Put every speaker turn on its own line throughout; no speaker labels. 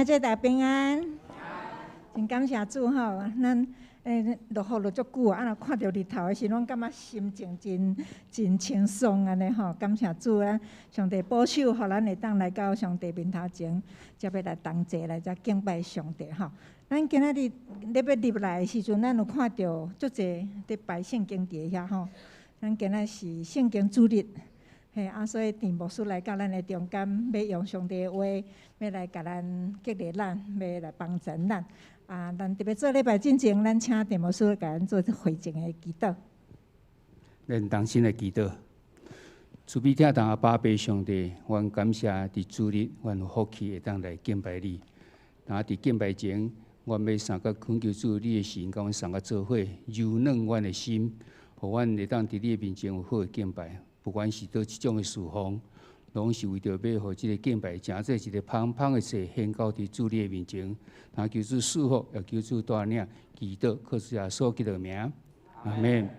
兄姐大平安，真感谢主吼，咱落雨落足久啊，若看到日头的时，拢感觉心情真轻松安尼吼。感谢主啊，上帝保守，互咱会当来到上帝面头前，才要来同齐来遮敬拜上帝吼。咱今仔日要入来的时阵，咱有看到足侪伫摆圣经伫遐吼。咱今仔是圣经主日。嘿，所以田牧师来到咱的中间，要用上帝的话，要来甲咱激励咱，要来帮助咱。咱特别做礼拜进前，咱请田牧师甲咱做会前的祈祷。
咱同心的祈祷，慈悲疼痛阿爸爸上帝，阮感谢伫主日，阮有福气会当来敬拜你。那伫敬拜前，阮要三个恳求主你的神，甲阮三个做伙，柔软阮的心，互阮会当伫你的面前有好的敬拜。不管是倒一种的事奉，拢是为着要互即个敬拜，诚做一个芳芳的事献到伫主你的面前。那求主赐福，也求主带领，祈祷靠主耶稣基督的名，阿门。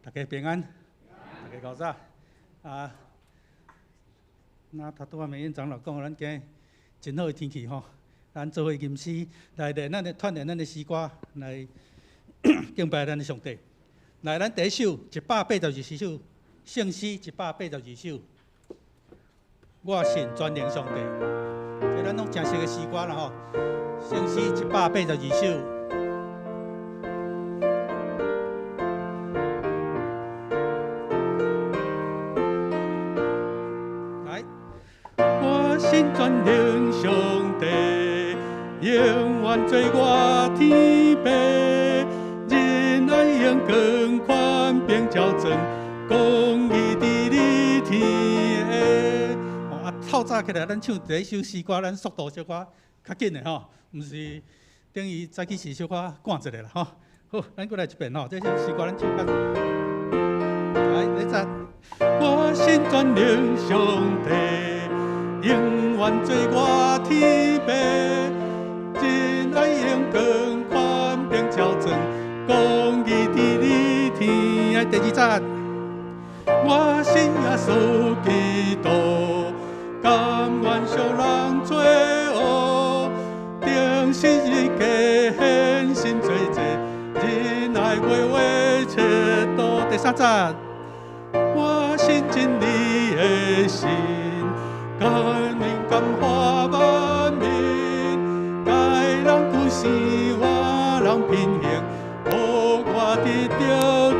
大家平安，大家高早。那头拄仔美燕长老讲，咱今真好的天气吼，咱做伙吟诗来练咱的锻炼咱的诗歌，来敬拜咱的上帝。来，咱第一首182首圣诗182首，我信全能上帝。这咱拢诚熟的诗歌啦吼，圣诗182首。全能上帝，永远做我天父，仁爱永光宽并照正，公义伫你天下。透早起来，咱唱第一首诗歌，咱速度小可较紧的吼，毋是等于早起时小可赶一下啦吼。好，咱过来一遍吼，这首诗歌咱唱较。来，你再，我信全能上帝。永远做我天父，仁爱永光宽并照正，公义伫你天下。第二节，我信耶稣基督，甘愿受人罪恶，定是一家献身罪者，仁爱为为切多。第三节，我信真理的神。甘愿感化万民，该人故事我人平衡，互我得着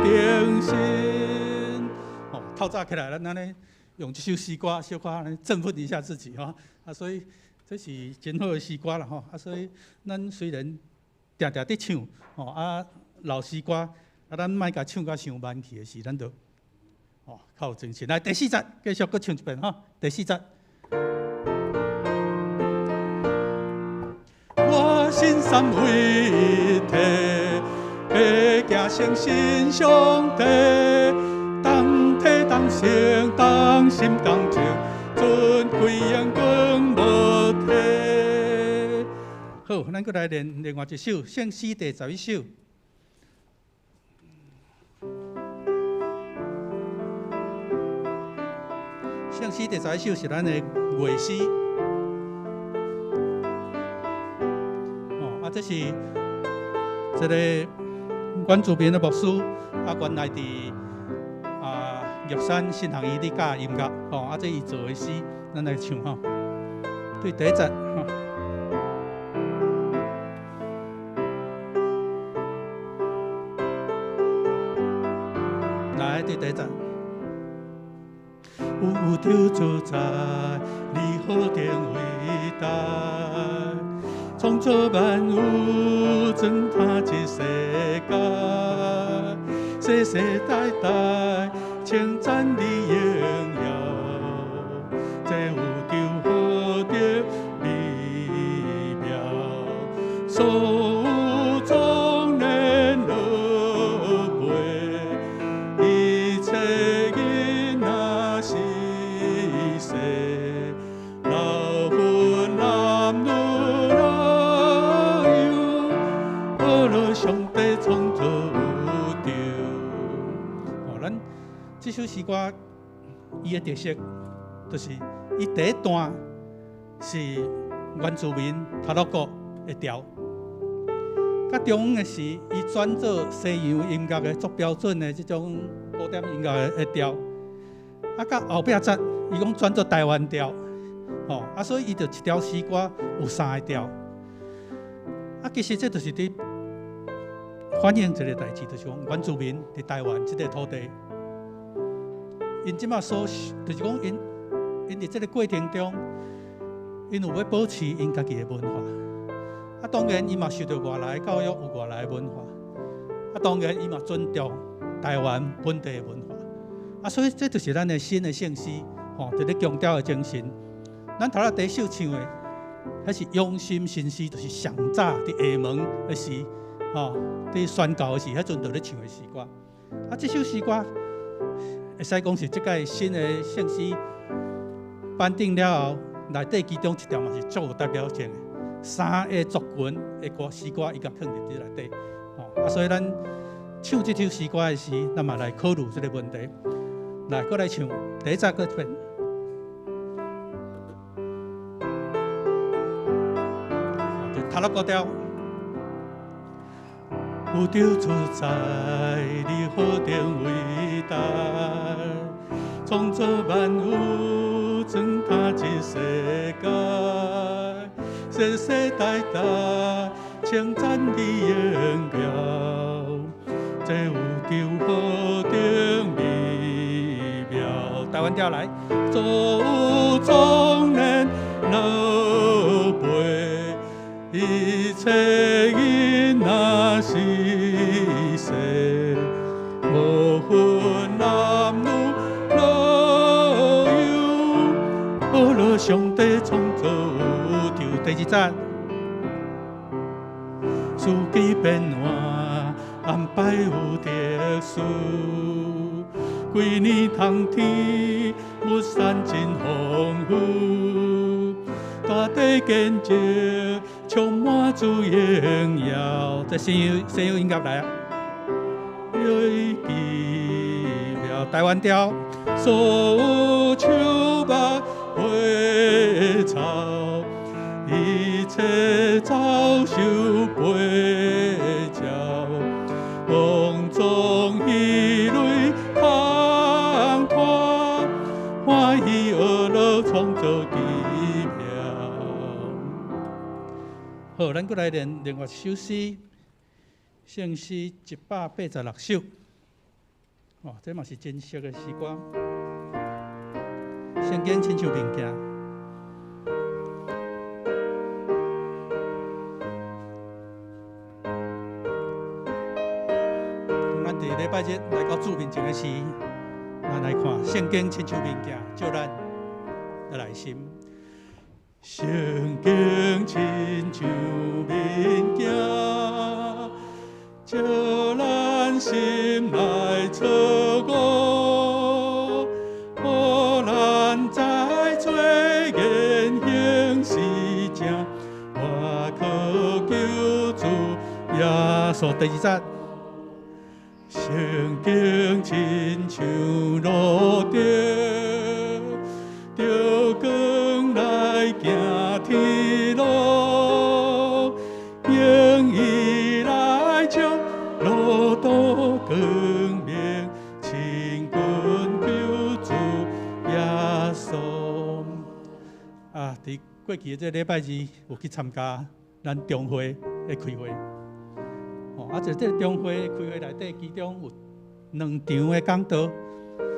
定心。透早起来，咱安尼用这首诗歌小可安振奋一下自己哈。所以这是真好的诗歌啦吼。所以咱虽然定定伫唱老诗歌，咱莫甲唱甲伤慢去的是，咱就较有精神。来第4节，继续搁唱一遍哈。第4节。我信三位一体，爬行诚信上帝，当体当成当心当情，尊贵阳光无体。好，咱搁来练另外一首圣诗第11首。圣诗第11首是咱的乐诗。这是这个阮主编的牧师，原来伫玉山新行医理教音乐，这伊做的诗，咱来唱吼。对第一节，来对第一节。有着主宰，你何等伟大！创造万物，尊他这世界，世世代代称赞你荣耀，这有着何等美妙，所有壮年老辈，一切囡仔是世，老婚男女老幼，阿罗上帝创造。这首诗歌，伊的特色就是伊第一段是原住民塔洛国的调，甲中的是伊转做西洋音乐的足标准的这种古典音乐的调，甲后壁节伊讲转做台湾调，所以伊就一条诗歌有3个调，其实这就是伫反映一个代志，就是讲原住民伫台湾这个土地。因即马就是讲因伫这个过程中，因有要保持因家己的文化。当然伊嘛受到外来教育，有外来的文化。当然伊嘛尊重台湾本地的文化。所以这就是咱的新的圣诗，就是强调的精神。咱头第一首唱的，迄是用心新诗，就是上早伫下门的时，伫宣告的时，迄阵就咧唱的诗歌。这首诗歌。会使讲是即届新的圣诗颁定了后，内底其中一条嘛是足有代表性的，3个族群的歌诗歌伊甲放入伫内底，所以咱唱这首诗歌的时，咱嘛来考虑这个问题。来，搁来唱第一节搁一遍。塔拉高调。有着主宰，你何等伟大！创造万物，装他这世界，世世代代称赞你荣耀。这有着何等美妙！台湾调来，做壮年老辈，一切囡仔是。无分男女老幼，阿罗上帝创造就第2节，四季变换安排有特殊，规年通天物产真丰富，大地见证充满主荣耀。这西洋音乐来啊！奇妙台湾调，所有树木花草，一切草收飞鸟，梦中鱼类通拖，欢喜而乐创造奇妙。好，咱再来练另外一首诗。圣诗186首，这嘛是真俗的诗歌。圣经亲像物件，咱伫礼拜日来到主面前的时，咱来看圣经亲像物件，叫咱来心。圣经亲像物件。叫咱心来错误，互咱知做言行是正，我可求主耶稣。第2节，圣经亲像路灯，着光来行天路，用伊来照。路途光明，亲近救主耶稣。伫过去的这礼拜日，有去参加咱中会的开会。在这个中会开会内底，其中有2场的讲道。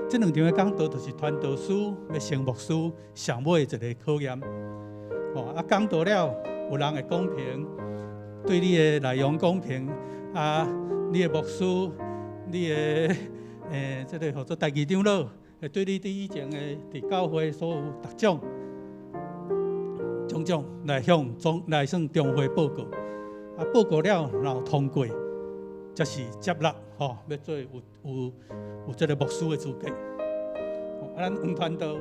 这2场的讲道就是传道师要升牧师上尾的一个考验。讲道了，有人会公平，对你的内容公平。你的牧师，你的这个合作代志长老，会对你以前的伫教会所有特种种来向中会报告。啊，报告了，然后通过，才是接纳要做有这个牧师的资格。咱黄团道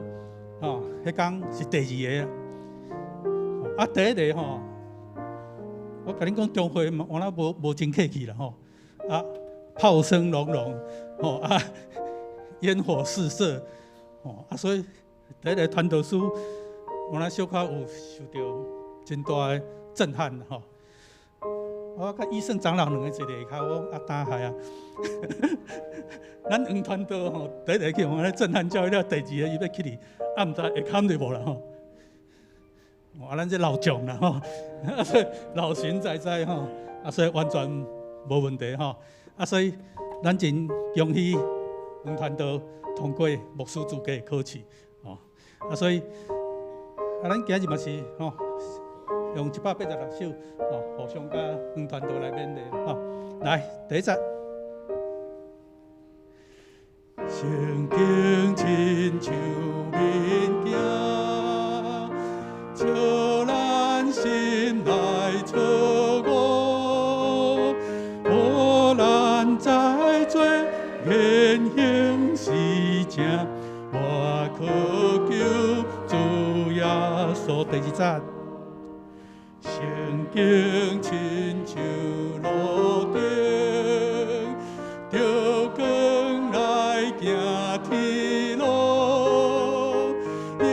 迄天是第2个啊，第1个我甲恁讲中会原来无真客气啦啊，炮声隆隆烟火四射啊，所以第1个传道书原来小可有受到真大的震撼我甲医生长老2个坐伫下骹，我打海啊！咱黄团道第1个去互咱震撼教育了，第2个伊要去哩，毋知会堪着无啦咱这老将啦所以老神在在所以完全无问题所以咱真恭喜黄团道通过牧师资格考试所以咱今日嘛是用186首互相甲黄团道来勉励来第1节。圣经亲像物件，照咱心来错误，无咱在做言行是正，我渴求主耶稣。第2节。圣经亲像路灯，着光来行天路，用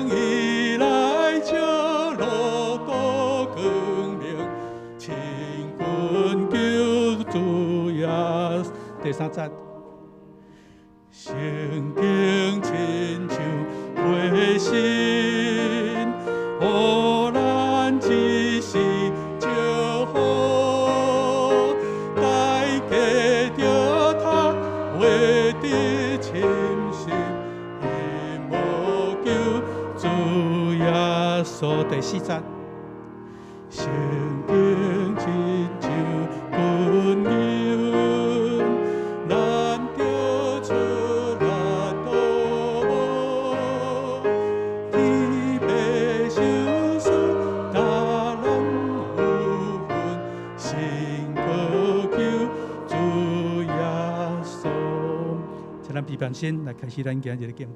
伊来照路途光明，亲近救主耶稣。第3节。圣经亲像花心，咱一时祝福，大家着他为的深信，希望救主耶稣。第4节。圣经亲像军营，咱着出力道，天袂受损，大人有份，心可救主耶稣。请咱批判先来开始咱今日的敬拜。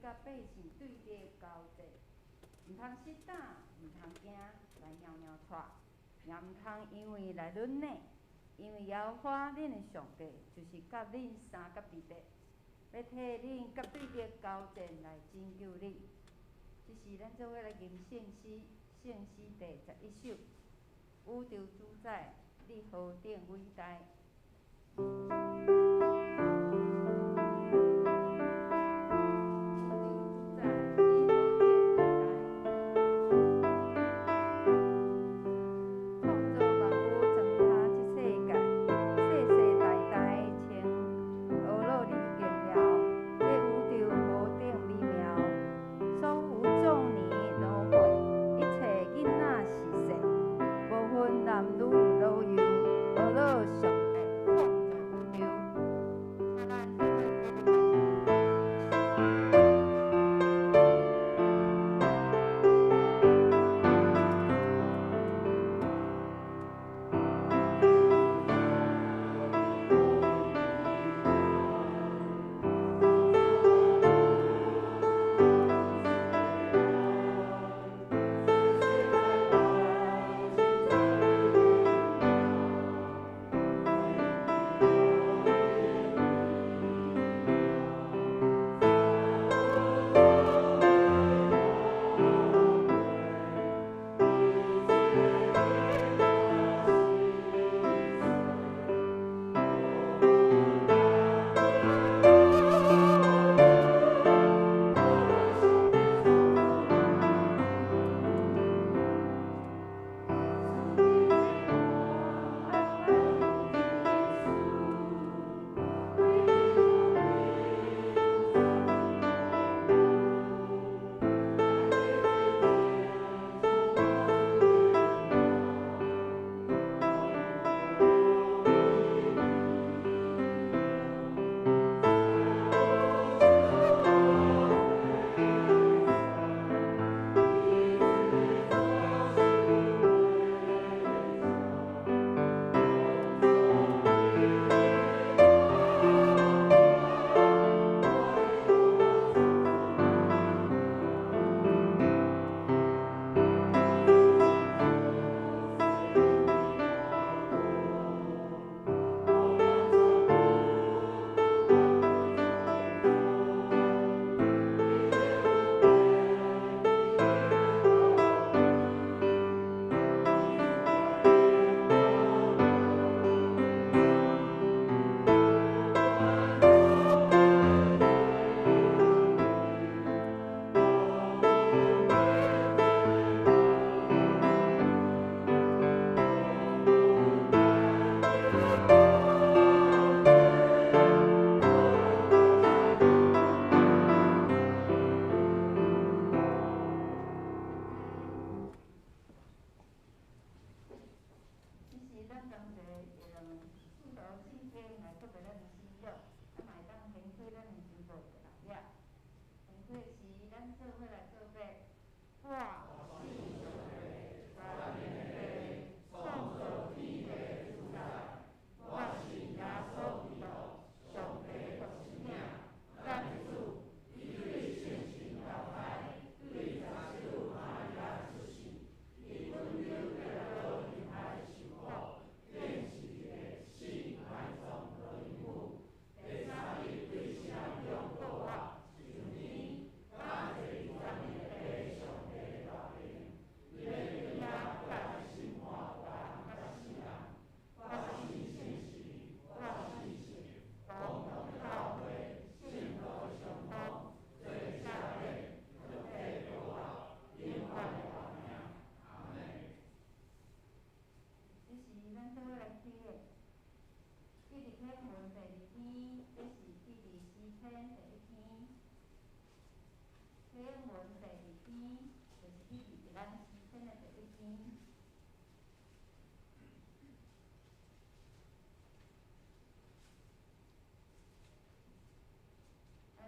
甲百姓对立交战，毋通失胆，毋通惊，来喵喵喘，也毋通因为来忍耐，因为耶和华恁的上帝就是甲恁三甲伫地，要替恁甲对立交战来拯救恁。即是咱做伙来吟圣诗，圣诗第11首。宇宙主宰，你何等伟大！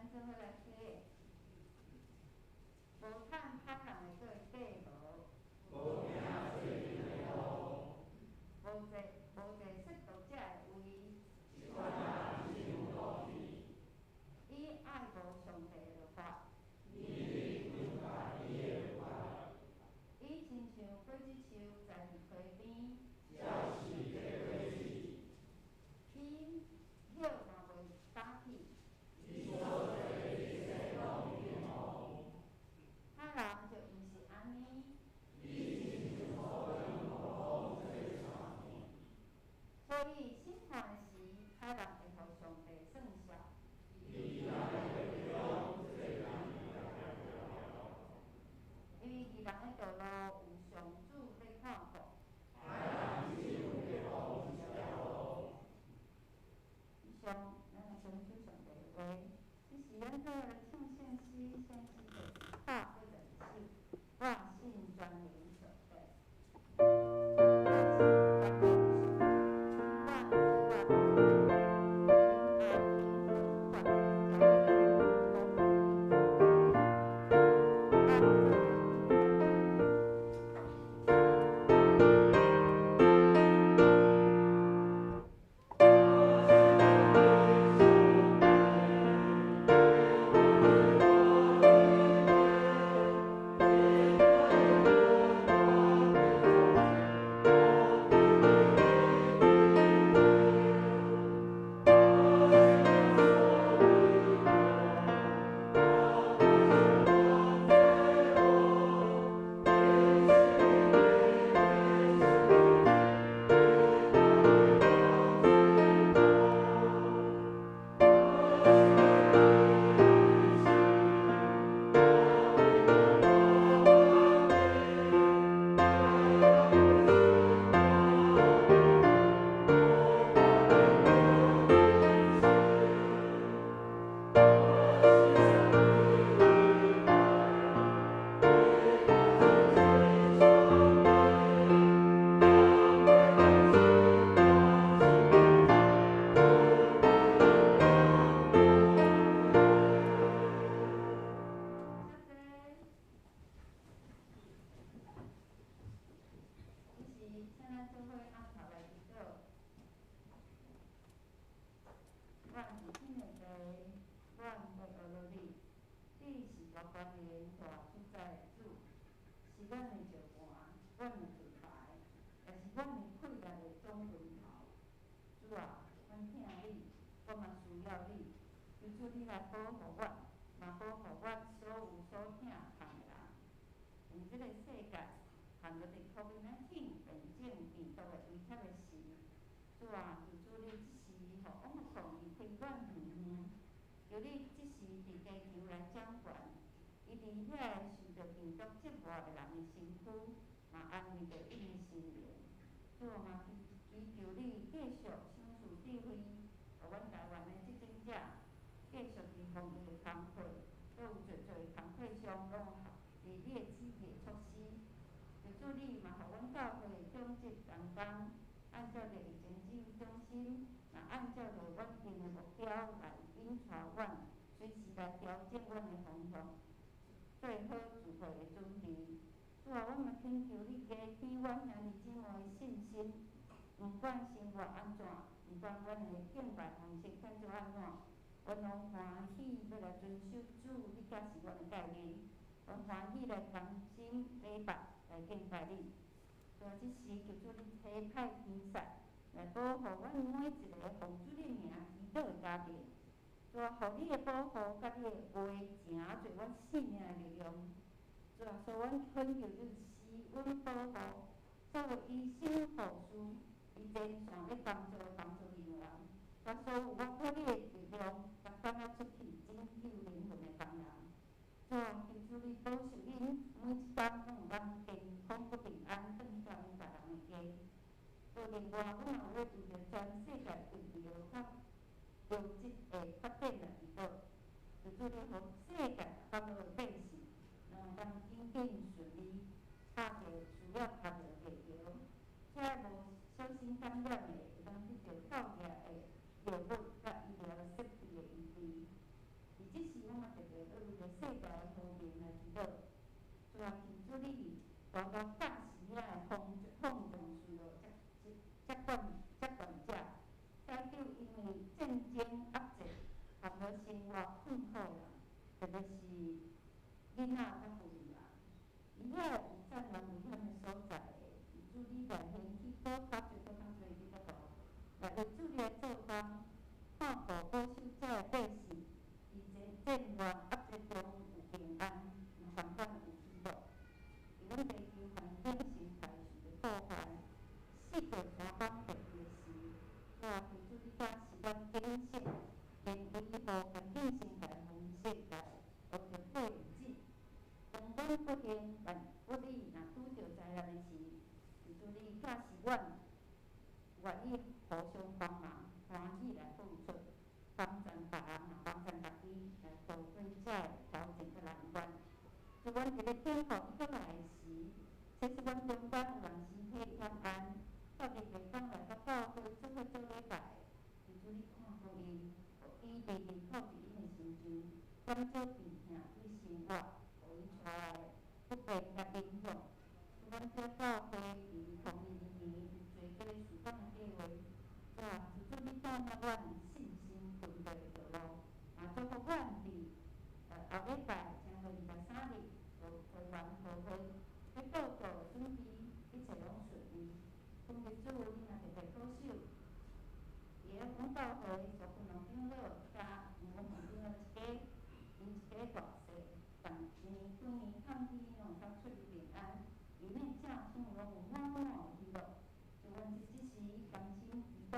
做伙来写。无趁拍空的做底无，无名做人的路，无坐说道者的位，一款人心有道义。伊爱无上帝的律法，人的道路有上主在看顾。以上，咱来遵守上帝的话，这是咱做来唱圣诗，圣诗就是8个人首，我信全能上帝。你来保护我，嘛保护我所有所疼痛的人。用这个世界含着伫 COVID-19 病症病毒的威胁的时，主啊，求主你即时互我们抗疫开远远远，求你即时伫地球来掌权，伊伫遐受着病毒折磨的人的身躯，嘛安慰着因的心灵。主啊，嘛祈求你继续赏赐智慧，互阮台湾的执政者。继续伫防疫的工作，阁有侪侪工作上拢伫你的旨意措施。求主你嘛，互阮教会种植同工，按照着疫情指挥中心，嘛按照着阮定的目标来引带阮，随时来调整阮的方向，做好聚会的准备。主啊，我嘛恳求你加添阮兄弟姊妹的信心，毋管生活安怎，毋管阮的敬拜方式变做安怎。阮拢欢喜要来遵守主你教示阮的诫命，阮欢喜来同心礼拜来敬拜你。主啊，即时求主你差派天使来保护阮每一个奉主你名祈祷的家庭。主啊，互你的保护甲你的话成做阮生命的力量。主啊，所阮恳求你施阮保护，所有医生护士，以前上咧工作的工作人员，甲所有我靠你的力量。赶快出去拯救灵魂的工人，主啊，求主你保守恁每一天拢有人健康佮平安，转转阮家人的家。主另外，阮也要为着全世界疫苗药剂的发展来祈祷，求主你互世界各国的百姓能当紧紧顺利打着需要打着疫苗，且无小心感染的会当得到到家的药物甲医疗设备的医治。而即时，我嘛特别要为着世界的和平来祈祷。主啊，求主你大大驾驶遐的放纵自由接管者，解救因为战争压制含着生活困苦人，特别是囡仔甲妇女人。伊遐有战乱危险的所在的，求主你来兴起保甲最多较侪伫个度，来为主你来做工，看顾保守遮的百姓。战乱压制中有平安，相反有希望。伫阮地球环境生态受到破坏，世界相当特别时，我求主你甲是阮警醒，连维护环境生态方式来学着过日子。当我咱不幸不利，若拄着灾难的时，是主你假使阮愿意互相帮忙，欢喜来付出，帮助别人，也帮助家己，来度过这挑战甲难关。在阮一个天风起来的时，这是阮中间有人身体欠安，特别地方来到教会做伙做礼拜，是主你看顾因，互伊日日靠伫因的身上，减少病痛与生活，互因带来不便甲影响。阮这教会2020年有做过事工的计划，是主你带领阮信心分队的道路，也祝福阮伫后礼拜10月23日就开完好会，要报告准备一切拢顺利。今日主，你若特别保守，也阮教会所分两长老甲阮红长老一家，因一家大细，但年过年抗疫拢较出入平安，里面正处拢有满满的喜乐。就阮即时甘心祈祷，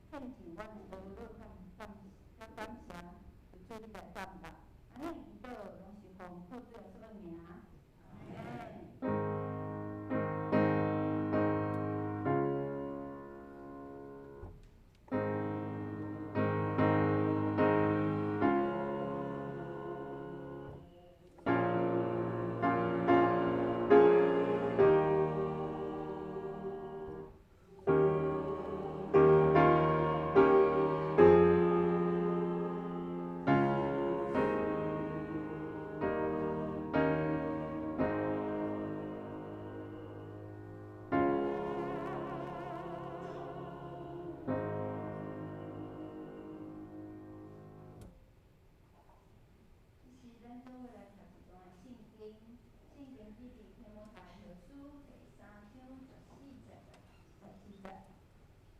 献上阮的劳碌甲感谢，就主你来担当。安尼祈祷拢是奉靠主耶稣的名。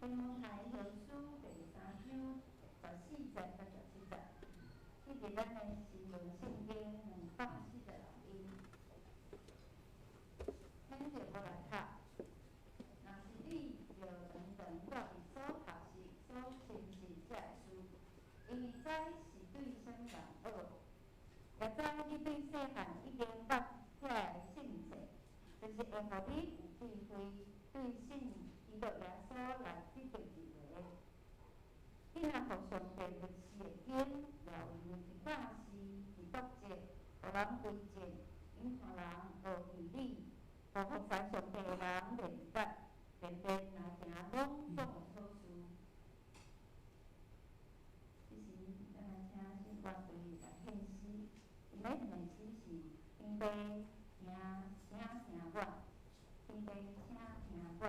天文台合书第3章14节到17节，迄日咱的新闻圣经246页，咱就无来读。若是你着常常到伊所学习、所亲近这书，因为知是对啥物人学，也知你对细汉已经捌这圣册，就是会互你有智慧，对信基督耶稣来得到智慧。你若互上帝律师的经，了因为一假是是国节，互人为证，因看人学义理，互服侍上帝的人练达，便来行拢总的好事。即时，咱来请信歌队来献诗，因咧献的诗是天父请听我，天父请听我。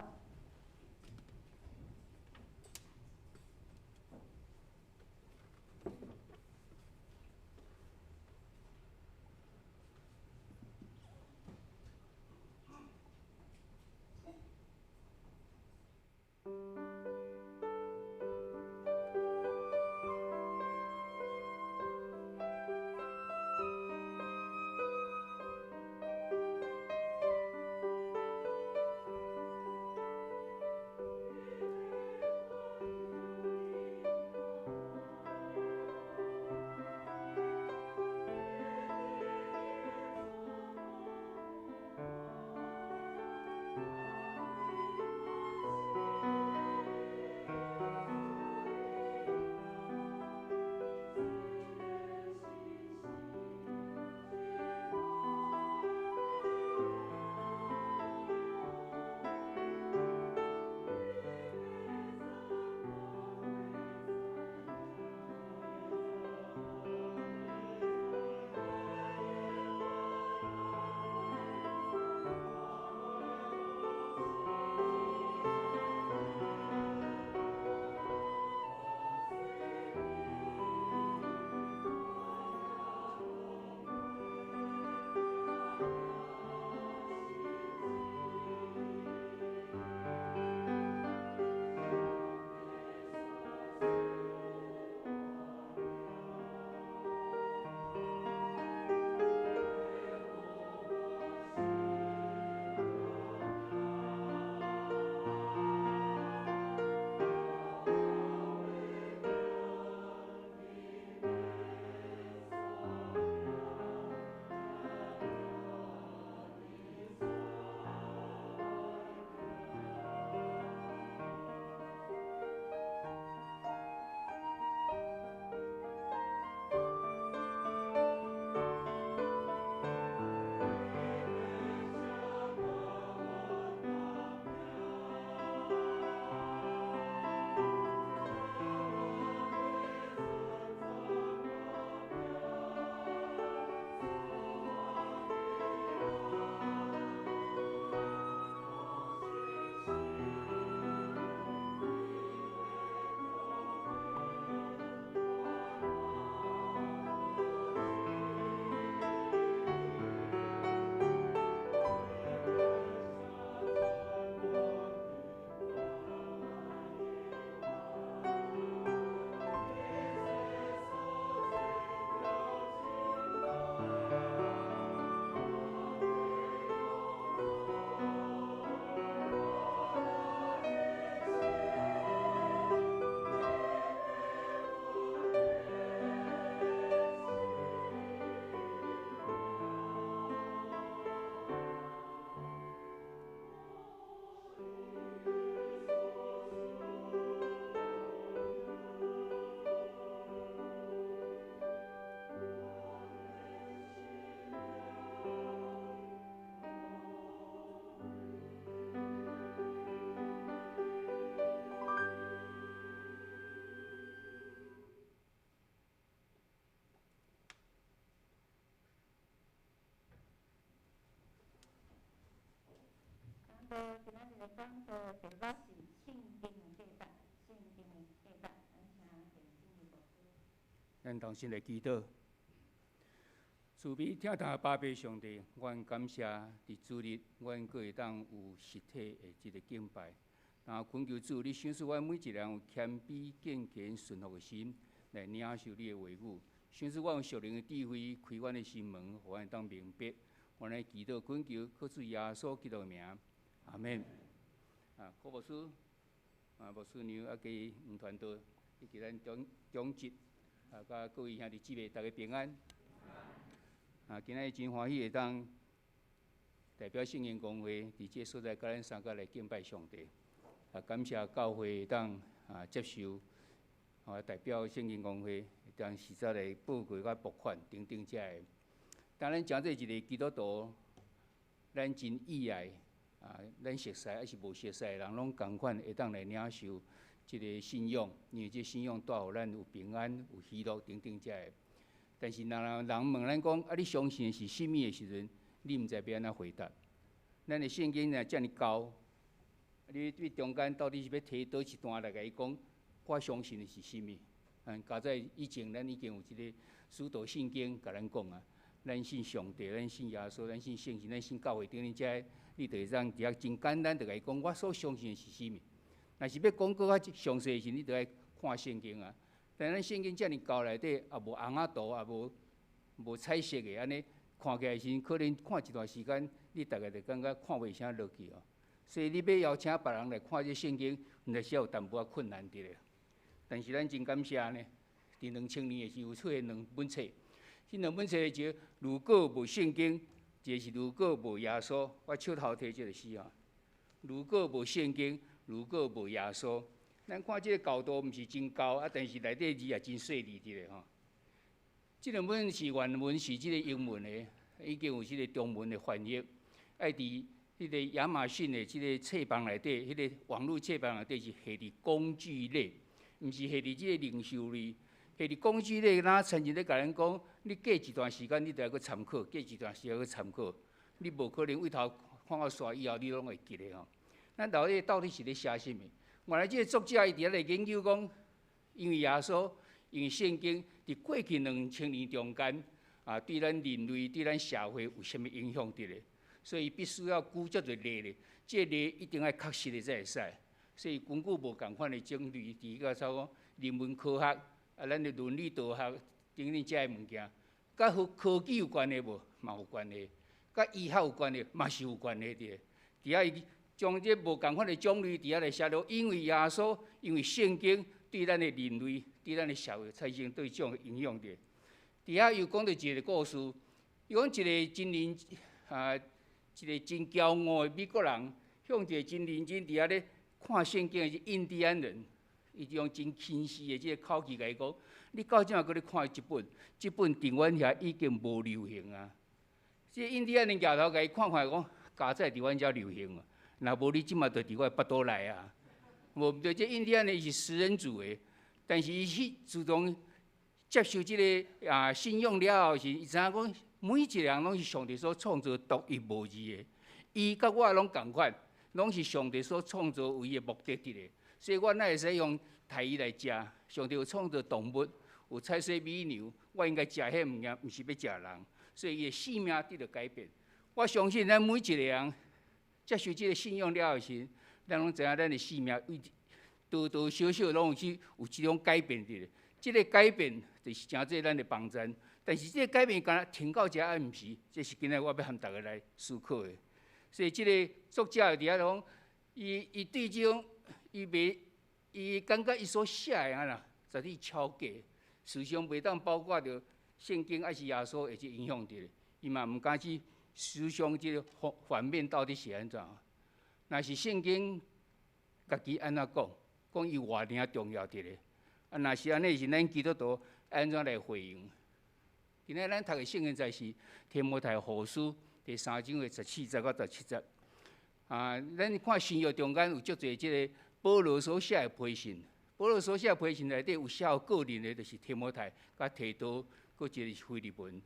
道，今仔日的讲道题目是圣经的价值，圣经的价值，咱请田经理牧师。
咱同心来祈祷。慈悲听大巴贝上帝，阮感谢伫主日，阮阁会当有实体的即个敬拜。然后恳求主，你赏赐阮每一人有谦卑、敬虔、顺服的心，来领受你的话语。赏赐阮有属灵的智慧，开阮的心门，互阮当明白。阮来祈祷恳求，靠主耶稣基督的名，阿免。郭牧师，牧师娘啊，加黄团队，以及咱中职，甲各位兄弟姊妹，大家平安。今仔日真欢喜会当代表圣言公会伫这所在，甲咱三甲来敬拜上帝。感谢教会会当接受代表圣言公会，会当实在来报贵甲拨款等等遮个。当咱诚做一个基督徒，咱真意爱咱熟悉还是无熟悉的人，拢共款会当来领受即个信仰，因为这信仰带互咱有平安、有喜乐等等遮个。但是，若人问咱讲，你相信的是甚物的时阵，你毋知要安怎回答。咱的圣经若遮尔高，你中间到底是要摕倒一段来甲伊讲，我相信的是甚物？加在以前，咱已经有一个使徒圣经甲咱讲啊，咱信上帝，咱信耶稣，咱信圣经，咱信教会等等遮，你就会当伫遐真简单，就甲伊讲，我所相信的是甚物？若是要讲搁较详细的时，你就爱看圣经啊。但咱圣经遮尔厚内底，也无红仔图，也无彩色的，安尼看起来时，可能看一段时间，你大概就感觉看袂啥落去哦。所以你要邀请别人来看这圣经，毋是有淡薄仔困难伫咧。但是咱真感谢呢，伫2000年的时候出现2本册，这2本册就如果无圣经，一个是如果无耶稣，我手头摕这个诗啊。如果无圣经，如果无耶稣。咱看即个厚度毋是真厚，但是内底字也真细腻伫咧吼。即2本是原文是即个英文的，已经有即个中文的翻译。爱伫迄个亚马逊的即个册房内底，迄个网络册房内底是下伫工具类，毋是下伫即个零售类。下伫工具类，咱曾经咧甲咱讲，你过一段时间你就要去参考，过一段时间去参考，你无可能为头看到煞以后你拢会记咧吼。咱到底是咧写甚物？原来即个作者伊伫遐咧研究讲，因为耶稣，因为圣经伫过去2000年中间，对咱人类、对咱社会有啥物影响伫咧？所以必须要举足侪例咧，即个例一定要确实的才会使。所以根据无共款的证据，伫个讲人文科学、咱的伦理道学等等遮个物件，甲和科技有关系无？嘛有关系，甲医学有关系，嘛是有关系伫。伫遐伊。将这无共款的种类伫遐来写落，因为耶稣，因为圣经对咱的人类、对咱的社会产生对种影响的。伫遐又讲到一个故事，伊讲一个真一个真骄傲的美国人，向一个真认真伫遐咧看圣经的是印第安人，伊用真轻视的这个口气甲伊讲：你到即马搁咧看即本伫阮遐已经无流行啊！这印第安人摇头甲伊看看讲：家在伫阮遮流行啊！若无你即马就伫我巴肚内啊！无对，这印第安人是食人族的，但是伊去自从接受即个信仰了后，是伊知影讲每一个人拢是上帝所创造独一无二的，伊甲我拢共款，拢是上帝所创造唯一的目的伫咧。所以我哪会使用台语来食？上帝有创造动物，有菜色米牛，我应该食迄物件，毋是要食人。所以伊的性命得到改变。我相信咱每一个人。接受即个信仰了后时，咱拢知影咱的性命多多少少拢有即种改变伫咧。即个改变就是诚济咱的帮助，但是即个改变敢若停到遮啊，毋是，这是今日我要和大家来思考的。所以即个作者伫遐讲，伊对即种伊感觉伊所写的啊啦，实在超假，思想袂当包括着圣经还是耶稣会去影响伫咧，伊嘛毋敢去。思想即个反面到底是安怎？若是圣经家己安怎讲，讲伊偌尔重要伫咧。若是安尼，是咱基督徒安怎来回应？今仔咱读的圣经在是提摩太后书第3章的14节到17节。咱看新约中间有足侪即个保罗所写的批信，保罗所写的批信内底有写个人的，就是提摩太、甲提多，搁一个是腓利门。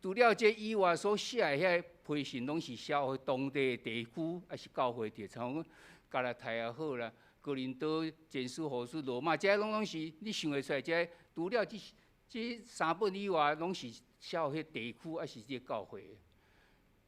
除了这以外，所写的遐批信，拢是写给当地地区，还是教会的，像加拉太也好啦，哥林多、前书、后书、罗马，这拢是你想会出来。这除了这三本以外，拢是写给地区，还是这教会的。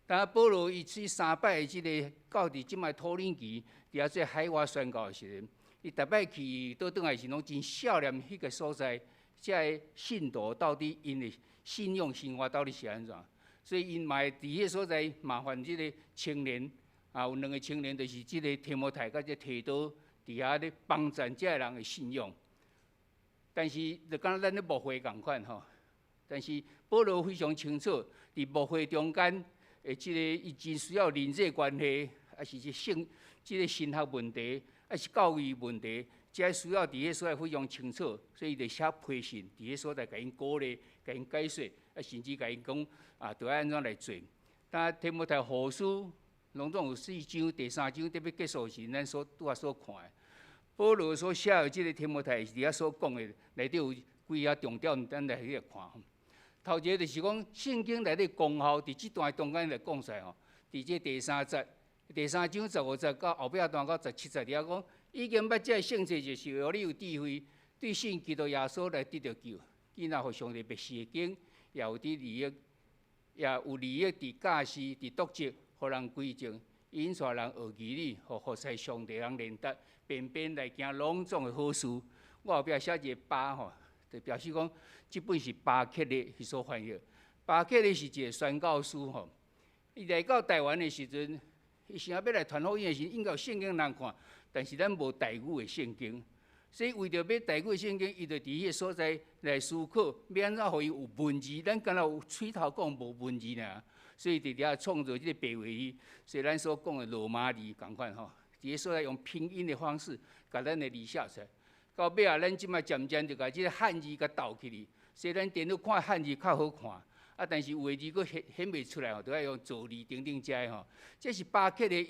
但保罗伊去3摆即个到伫即卖土耳其，伫遐做海外宣教的时阵，伊逐摆去倒转来是拢真少念迄个所在，遮个信徒到底因的信用生活到底是安怎？所以因嘛会伫迄所在麻烦即个青年啊，有2个青年就是即个提摩太甲即提多伫遐咧帮助遮个人的信用。但是就敢若咱咧牧会共款吼，但是保罗非常清楚，伫牧会中间。即个伊真需要人际关系，还是即个神学问题，还是教育问题，这需要伫迄所在非常清楚，所以就写批信，伫迄所在甲因鼓励，甲因解说，啊，甚至甲因讲啊，着爱安怎来做。但提摩太后书拢总有4章，第3章特别结束时，咱拄仔所看的，保罗所写的即个提摩太伫遐所讲的内底有几啊重点，咱来去看。头一个就是讲圣经内底功效，伫即段中间来讲出来吼，伫即第3节、第3章15节到后壁段到17节，遐讲已经捌这圣旨，就是互你有智慧，对信基督耶稣来得到救，既然互上帝别事的经，也有利益，也有利益伫教示、伫督责，互人归正，引带人学义理，互服侍上帝人连达，便便来行隆重的好事。我后壁写一个8吼。就表示讲，即本是巴克利是所翻译。巴克利是一个宣教师吼，伊来到台湾的时阵，伊想要来传福音的时候，应该有圣经人看，但是咱无台语的圣经，所以为着要台语的圣经，伊就伫迄个所在来思考，要安怎互伊有文字，咱敢若有嘴头讲无文字呢？所以伫遐创造即个白话语，所以咱所讲的罗马字共款吼，伫迄所在用拼音的方式，甲咱的字写出来。到尾啊，咱即摆渐渐就甲即个汉字甲倒起哩，所以咱电脑看汉字较好看。啊，但是有的字佫显袂出来吼，都要用造字等等遮的吼。这是巴克的，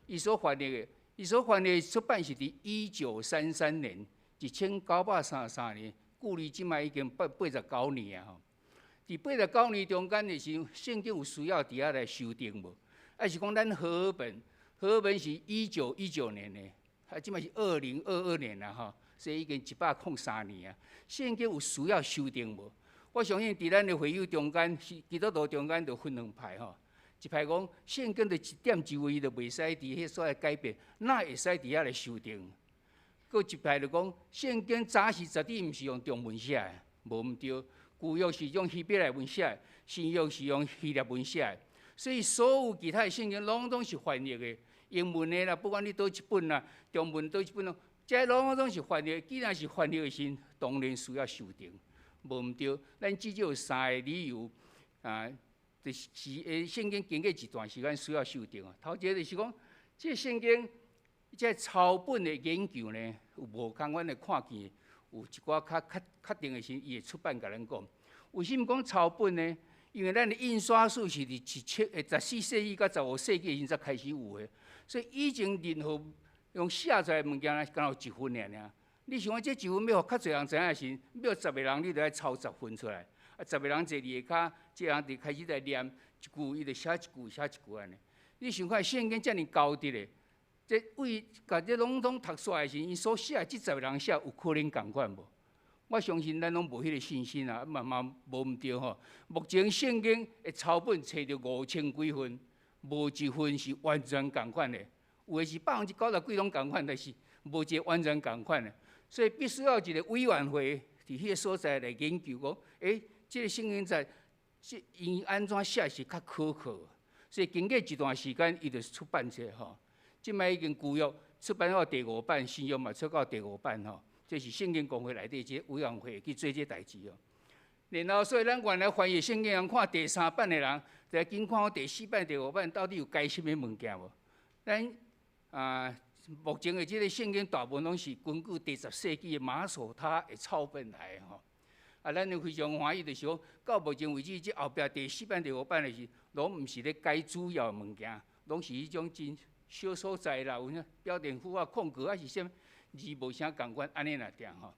伊所翻译的，伊所翻译出版是伫1933年，1933年，距离即摆已经89年啊吼。伫89年中间的时候，圣经有需要伫遐来修订无？还是讲咱和本是1919年的，啊，即摆是2022年啦吼。所以已经103年啊，圣经有需要修订无？我相信伫咱的会友中间，基督徒中间就分2派吼。一派讲圣经的一点一位都袂使伫迄所在改变，哪会使伫遐来修订？佫一派就讲圣经早是绝对毋是用中文写的，无毋对。旧约是用希伯来文写的，新约是用希腊文写的，所以所有其他的圣经拢总是翻译的，英文的啦，不管你倒一本啦，中文倒一本咯。这拢总是翻译，既然是翻译的时，当然需要修订，无毋对。咱至少有3个理由啊，就是圣经经过一段时间需要修订啊。头一个就是讲，这圣经这抄本的研究呢，有无共阮的看见，有一寡确定的时，伊会出版甲咱讲。为什么讲抄本呢？因为咱的印刷术是伫14世纪到15世纪时才开始有的，所以以前任何用写出来物件咧，敢有1分尔。你想讲这1分要互较侪人知影时，要10个人你就要抄10分出来。啊，10个人坐伫下骹，这人就开始来念一句，伊就写一句，写一句安尼。你想看圣经遮尔高直的，这为甲这拢读出来时，因所写这10个人写有可能共款无？我相信咱拢无迄个信心啊，嘛无毋对吼。目前圣经的抄本找着5000几份，无一份是完全共款的。有的是90%几拢共款，但是无一个完全共款的，所以必须要一个委员会伫迄个所在来研究讲，这个圣经在因安怎写是较可靠，所以经过一段时间，伊就出版者吼。即摆已经旧约出版到第5版，新约嘛出到第5版吼。这是圣经公会内底即个委员会去做这代志哦。然后，所以咱原来翻译圣经人看第3版的人，就紧看第4版、第5版到底有改什么物件无？咱目前的这个圣经大部分拢是根据第10世纪的马索他的抄本来吼。啊，咱就非常欢喜，就是讲到目前为止，这后壁第4版、第5版的是，拢毋是咧改主要的物件，拢是迄种真小所在啦，有啥标点符号、空格还是啥字无啥共款，安尼来定吼。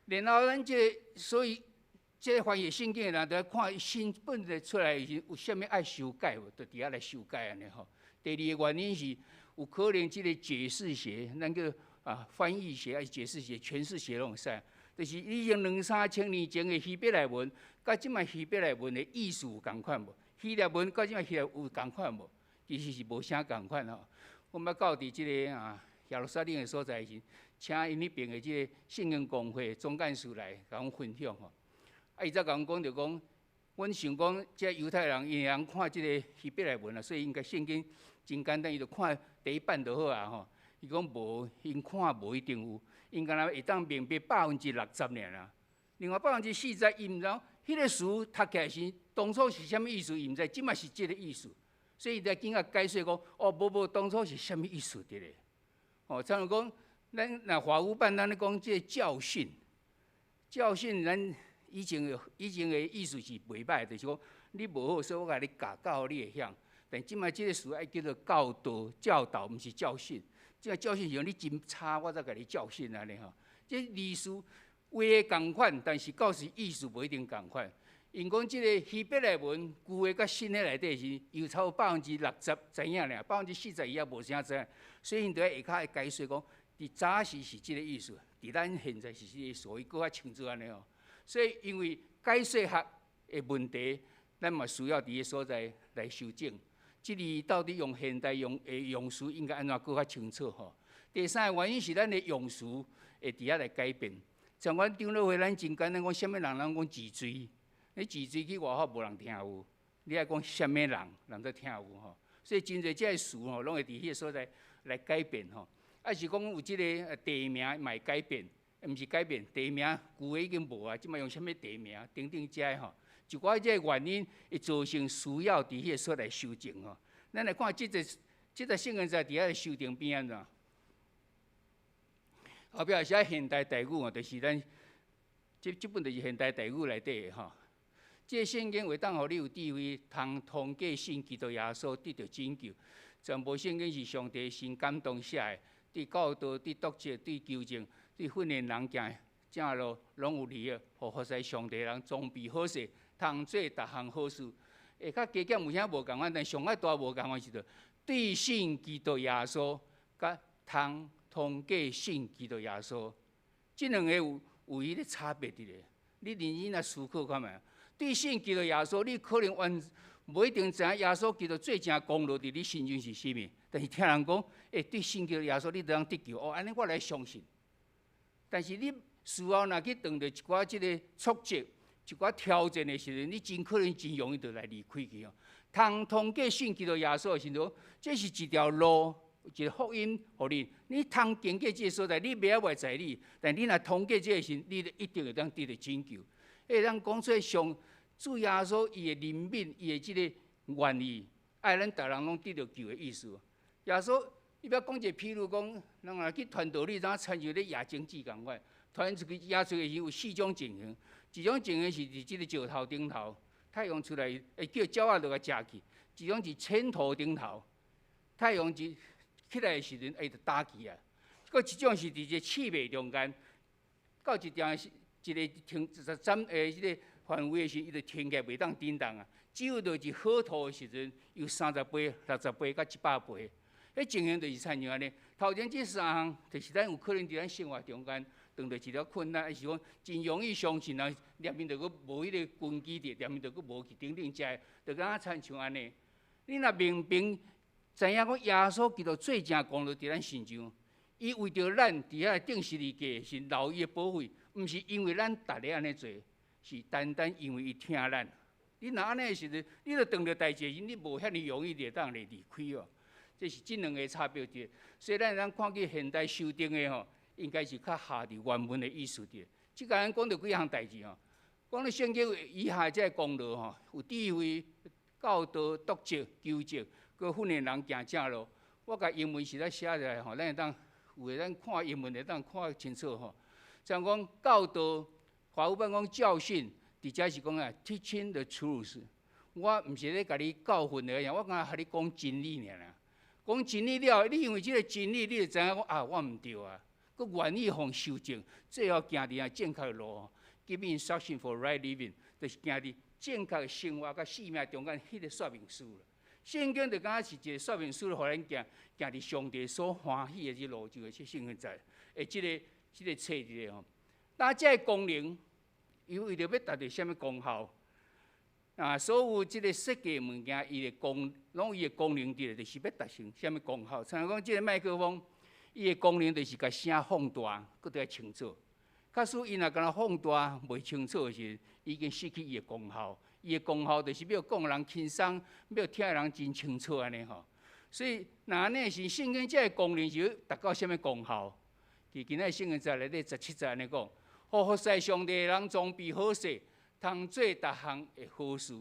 然后咱所以即个翻译圣经的人，就要看新本的出来时有啥物爱修改无，就伫遐来修改安尼吼。第二个原因是，有可能即个解释学，咱叫翻译学还是解释学、诠释学拢使，就是以前2、3千年前的希伯来文，甲即卖希伯来文的意思有共款无？希腊文甲即卖希腊有共款无？其实是无啥共款吼。我们要到伫即个耶路撒冷的所在时，请因迄边的即个圣经公会总干事来甲阮分享吼。伊则甲阮讲着讲，阮想讲，即犹太人因人看即个希伯来文所以应该圣经真简单，伊就看第一版就好啊吼。伊讲无，因看无一定有，因敢若会当明白60%尔啦。另外40%伊毋知迄个词读起来是当初是啥物意思，伊毋知，即嘛是即个意思。所以伊才紧甲解释讲，无，当初是啥物意思伫咧？像讲，咱若华语版，咱咧讲即个教训，咱以前的意思是袂歹，就是讲你无好，所以我甲你教你会晓。但即摆即个词爱叫做教导，毋是教训。即个教训是讲你真差，我才甲你教训安尼吼。即字词话的共款，但是到时意思无一定共款。因讲即个希伯来文旧的甲新的内底是有超过60%知影俩，40%以下无啥知影。所以因伫下骹会解释讲，伫早时是即个意思，伫咱现在是即个，所以搁较清楚安尼吼。所以因为解释学的问题，咱嘛需要伫个所在来修正。即字到底用现代用词应该安怎搁较清楚吼？第三个原因是咱的用词会伫遐来改变。像阮长老会，咱真简单讲，啥物人讲自罪，你自罪去外口无人听有，你爱讲啥物人才听有吼？所以真侪即个词吼，拢会伫迄个所在来改变吼。啊是讲有即个地名嘛会改变，毋是改变地名旧的已经无啊，即摆用啥物地名等等遮的吼。一寡即个原因会造成需要伫迄个所来修正吼。咱来看即个圣经在伫遐修正边安怎？后壁写现代台语吼，就是咱即本就是现代台语内底的吼。即个圣经会当互你有智慧，通过信基督耶稣得到拯救。全部圣经是上帝先感动写的，对教导、对督责、对纠正、对训练人行正路，拢有利益，互服侍上帝人装备好势。通做逐项好事，会较加减有啥无共款，但上爱大无共款是着对信基督耶稣，甲通过信基督耶稣，即两个有迄个差别伫咧。你认真来思考看觅，对信基督耶稣，你可能无一定知影耶稣基督最正功劳伫你身上是啥物，但是听人讲，对信基督耶稣，你就通得救安尼我来相信。但是你事后若去碰到一寡即个挫折，一寡挑战的时阵，你真可能真容易就来离开去哦。通过信基督耶稣的时阵，这是一条路，一个福音，互你。你通经过这个所在，你袂晓在你，但你若通过这个时，你就一定会当得到拯救。咱讲出上主耶稣伊的怜悯，伊的这个愿意，爱咱逐人拢得到救的意思。耶稣，你要讲一个譬如讲，人若去传道，你怎参像咧夜经济共款，传出去耶出的时有4种情形。一种情形是伫即个石头顶头，太阳出来会叫鸟仔落来食去；一种是浅土顶头，太阳起来的时阵会打去啊。搁一种是伫个刺脉中间，到一定一个停即个范围的时，伊就停起来袂当震动啊。只有就是好土的时阵，有30倍、60倍到100倍。迄情形就是参像安尼。头前这3项，就是咱有可能伫咱生活中间。碰到一条困难，还是讲真容易相信啊，念面就佫无迄个根基伫，念面就佫无去顶顶遮，就敢若参像安尼。你若明知影讲耶稣基督最正功劳伫咱身上，伊为着咱伫遐定十字架是留伊的保费，毋是因为咱逐个安尼做，是单单因为伊听咱。你若安尼的时阵，你著碰到代志时，你无遐尼容易就当来离开哦。这是即两个差别伫。所以咱看去现代修订的吼。应该是较下伫原文的意思伫。即个咱讲到几项代志吼，讲到圣经以下即个功劳吼，有智慧、教导、督责、纠正，佮训练人行正路。我甲英文是咧写出来吼，咱会当有诶，咱看英文会当看清楚吼。像讲教导，华语版讲教训，伫遮是讲啊 ，teaching the truth。我毋是咧甲你教训的样，我敢若甲你讲真理尔啦。讲真理了，你因为即个真理，你就知影讲啊，我毋对啊。佮愿意互修正，最后行伫正确的路， give instruction for right living， 就是行伫正确的生活甲生命中间迄个说明书了。圣经就敢若是一个说明书，互咱行伫上帝所欢喜的即路上的即圣经在，即个册里吼。那这个功能，伊为着要达到什么功效？所有即个设计物件，伊的功能伫咧，就是要达成什么功效？像讲即个麦克风，伊的功能就是甲声放大，搁要清楚。假使伊若敢若放大袂清楚的时，已经失去伊的功效。伊的功效就是要讲人轻松，要听人真清楚安尼吼。所以，若安尼是圣经这个功能是达到什么功效？今仔圣经在内底17节安尼讲，服侍上帝的人装备好势，通做逐项的好事。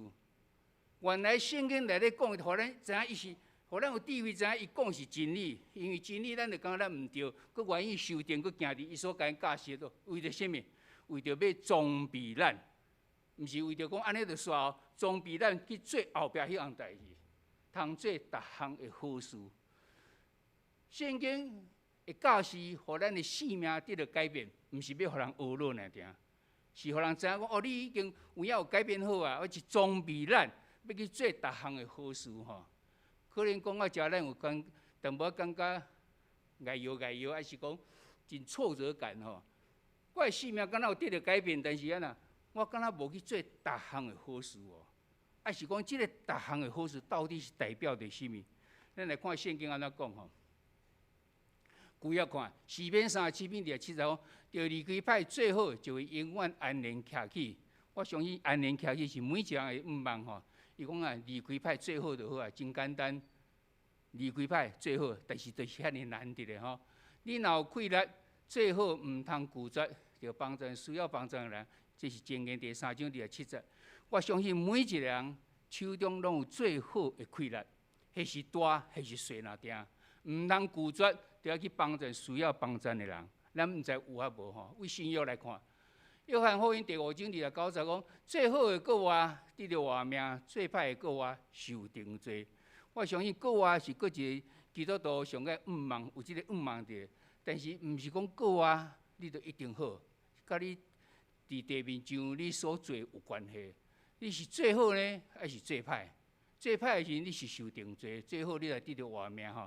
原来圣经内底讲，互咱知影伊是，互咱有智慧知影伊讲是真理，因为真理咱就感觉咱毋对，佮愿意修正，佮行伫伊所讲教示的，为着什么？为着要装备咱。毋是为着讲安尼就煞装备咱去做后壁迄项代志，通做逐项的好事。圣经的教示，互咱的生命得到改变，毋是要互人学论尔定，是互人知影讲哦，你已经有改变好啊，而是装备咱要去做逐项的好事吼。可能讲到遮，咱有淡薄感觉碍摇，还是讲真挫折感吼。我的生命敢若有得到改变，但是安那？我敢若无去做逐项的好事哦，还是讲即个逐项的好事到底是代表着什么？咱来看圣经安怎讲吼。规约看诗篇37篇第7节讲，着离开歹最好，就会永远安然徛起。我相信安然徛起是每一个人的愿望吼。伊讲啊，离开歹最好就好啊，真简单。离开歹最好，但是就是遐尼难得的吼。你若有气力，最好毋通固执，着帮助需要帮助的人。这是箴言第3章第7节。我相信每一个人手中拢有最好的气力，迄是大，迄是细若定，毋通固执，就要去帮助需要帮助的人。咱毋知有啊无吼？为信约来看，约翰福音第5章第9节讲：最好的国话得着活命，最歹的国话受定罪。我相信国话是各一个基督徒上个愿望，有即个愿望伫，但是毋是讲国话你就一定好，甲你。伫地面上，你所做有关系。你是最好呢，还是最歹？最歹的时，你是受定罪；最好，你来得到活命吼。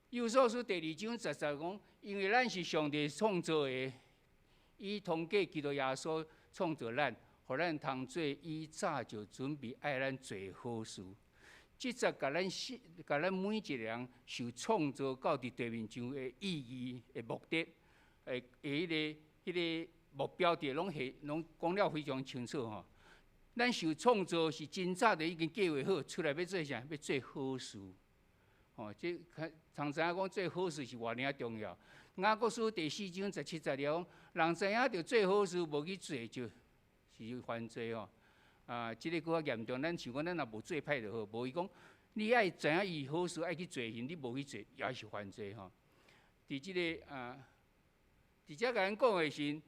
有所书第2章10节讲，因为咱是上帝创造的，伊通过基督耶稣创造咱，互咱通做伊早就准备爱咱做好事。即则甲咱每一个人受创造到伫地面上的意义、的目的、迄个。目标点拢讲了非常清楚吼。咱受创造是真早就已经计划好，出来要做啥？要做好事。哦，这常知影讲做好事是偌尔重要。雅各书第4章17节了，人知影着做好事无去做，就是犯罪哦。这个搁较严重。咱想讲，咱若无做歹就好，无伊讲你爱知影伊好事爱去做，你无去做也是犯罪吼。伫这个伫遮甲咱讲的是。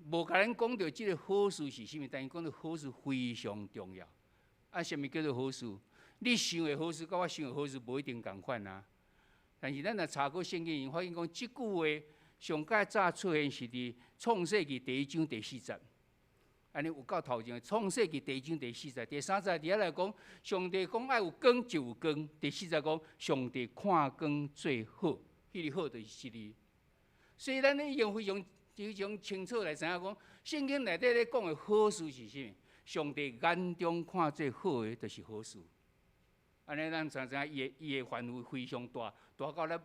无甲咱讲到即个好事是啥物，但是讲到好事非常重要。什么叫做好事？你想的好事，甲我想的好事无一定共款啊。但是咱若查过圣经，发现讲即句话上较早出现是伫创世纪第1章第4节。安尼有够头前，创世纪第1章第4节，第3节伫遐来讲，上帝讲爱有光就有光。第4节讲，上帝看光最好，迄个好就是实理。所以咱已经非常清楚来知影讲，圣经内底咧讲的好事是啥？上帝眼中看最好的，就是好事。安尼咱知影伊的范围非常大，大到咱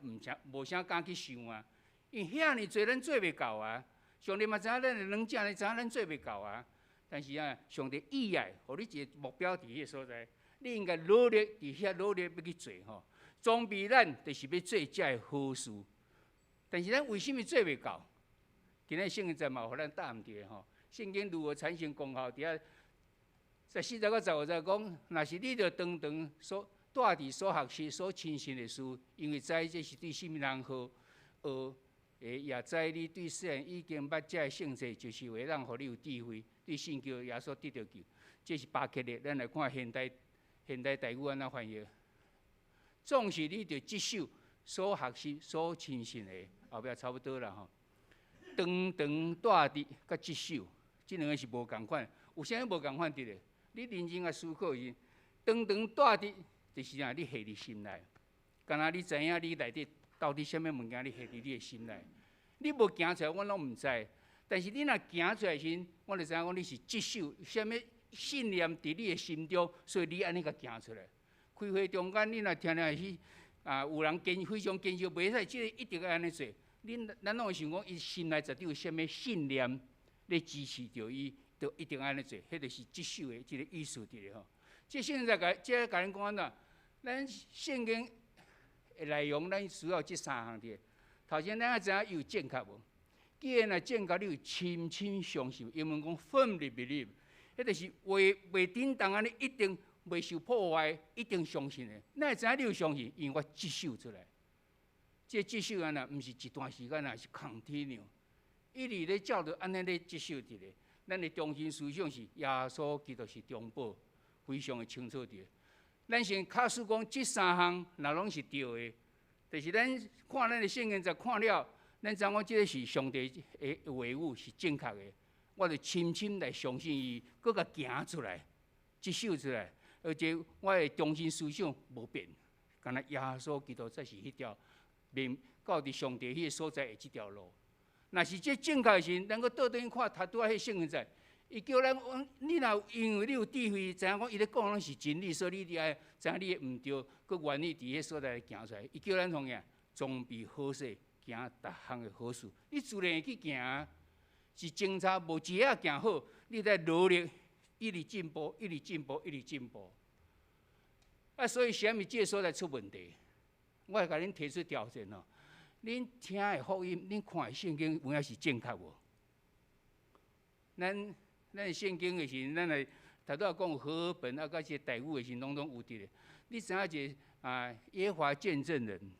无啥敢去想啊。因为遐尼侪咱做袂到啊。上帝嘛知影咱的软正，知影咱做袂到啊。但是啊，上帝意爱，互你一个目标伫迄个所在，你应该努力伫遐努力要去做吼。装备咱就是要做遮个好事。但是咱为什么做袂到？今仔圣经在嘛，互咱答毋着吼。圣经如何产生功效？伫遐14节到15节讲，若是你着常常所带伫所学习、所亲信的事，因为知这是对什么人好，也知你对世人已经捌遮个性质，就是为让互你有智慧，对信教也所得到救。这是巴克的，咱来看现代台语安怎翻译。总是你着接受所学习、所亲信的，后壁差不多啦吼。长长大直甲接受，即两个是无共款。有啥无共款伫咧？你认真啊思考是，长长大直就是啥？你下伫心内，敢若你知影你内底到底啥物物件，你下伫你的心内。你无行出来，我拢毋知。但是你若行出来时，我就知影讲你是接受啥物信念伫你的心中，所以你安尼甲行出来。开会中间，你若听去有人非常坚持袂使，即个一定要安尼做。咱拢会想讲，伊心内绝对有啥物信念咧支持着伊，就一定安尼做。迄就是接受的即个意思伫咧吼。即圣经在甲咱讲呐，咱圣经的内容，咱需要即三项伫。头先咱知影有正确无？既然若正确，你有深深相信，英文讲 firmly believe， 迄就是袂叮当安尼，一定袂受破坏，一定相信的。咱会知影你有相信，因为我接受出来。这接受安那，毋是一段时间啊，是 continue， 一直咧照着安尼咧接受伫咧。咱的中心思想是耶稣基督是中保，非常的清楚伫咧。咱先假使讲这三项若拢是对的，就是咱看咱的圣经，才看了，咱知影讲这个是上帝的话语是正确的，我就深深来相信伊，搁甲行出来，接受出来，而且我的中心思想无变，敢若耶稣基督才是迄条。面到伫上帝迄个所在的即条路，若是这正确的时，咱搁倒转去看，读拄啊迄圣经在，伊叫咱，你若因为你有智慧，知影讲伊咧讲拢是真理，所以你爱知影你毋对，搁愿意伫迄所在行出来。伊叫咱从样装备好势，行逐项的好事。你自然会去行，是警察无一下行好，你在努力，一直进步，一直进步，一直进步。所以啥物即个所在出问题？我会甲恁提出条件哦，恁听的福音，恁看的圣经有影是正确无？咱的圣经的时，咱来头拄仔讲和本啊，甲一个台语的时，拢有伫咧。你知影一个耶和华见证人，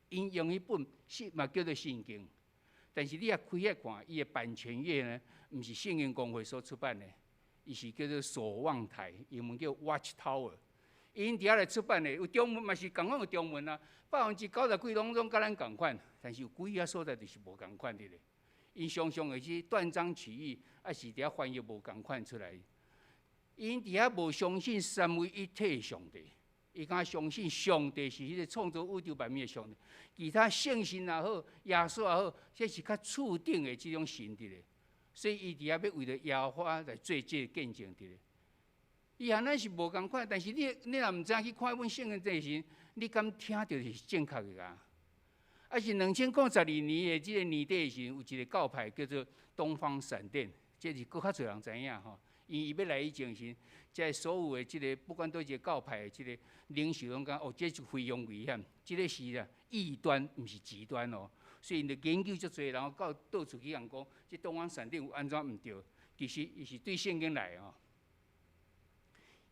因用迄本书嘛叫做圣经，但是你也开遐看，伊的版权页呢，毋是圣经公会所出版的，伊是叫做守望台，英文叫 Watch Tower。因伫遐来出版的，有中文嘛是共款有中文啊，90%几拢甲咱共款，但是有几啊所在就是无共款的咧。因常常会是断章取义，啊是伫遐翻译无共款出来。因伫遐无相信三位一体的上帝，伊敢相信上帝是迄个创造宇宙万物的上帝，其他圣神也好，耶稣也好，这是较次顶的即种神伫咧。所以伊伫遐要为了耶和华来做这个见证伫咧。伊和咱是无共款，但是你若毋知影去看本圣经这时，你敢听到是正确的啊？啊是2012年的即个年底时，有一个教派叫做东方闪电，这是搁较侪人知影吼。因伊要来以前时，即所有的即个不管对一个教派的即个领袖拢讲，哦，这是非常危险，这个是异端，毋是极端哦。所以因就研究足侪，然后到处去人讲，这东方闪电有安怎毋对？其实伊是对圣经来哦。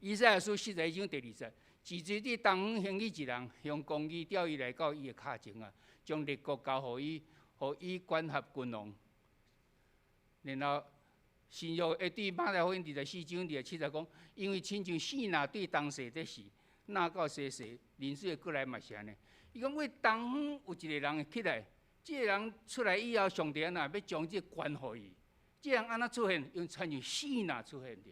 以赛亚书41章第2节，自知伫东方兴起一人，用公义钓伊来到伊的脚前啊，将列国交互伊管辖君王。然后新约会对马太福音24章第7节讲，因为亲像细拿对东西的事，那到西西，临水的过来嘛是安尼。伊讲为东方有一个人起来，这个人出来以后，上帝安那要将这管互伊，这人安那出现，用亲像细拿出现的。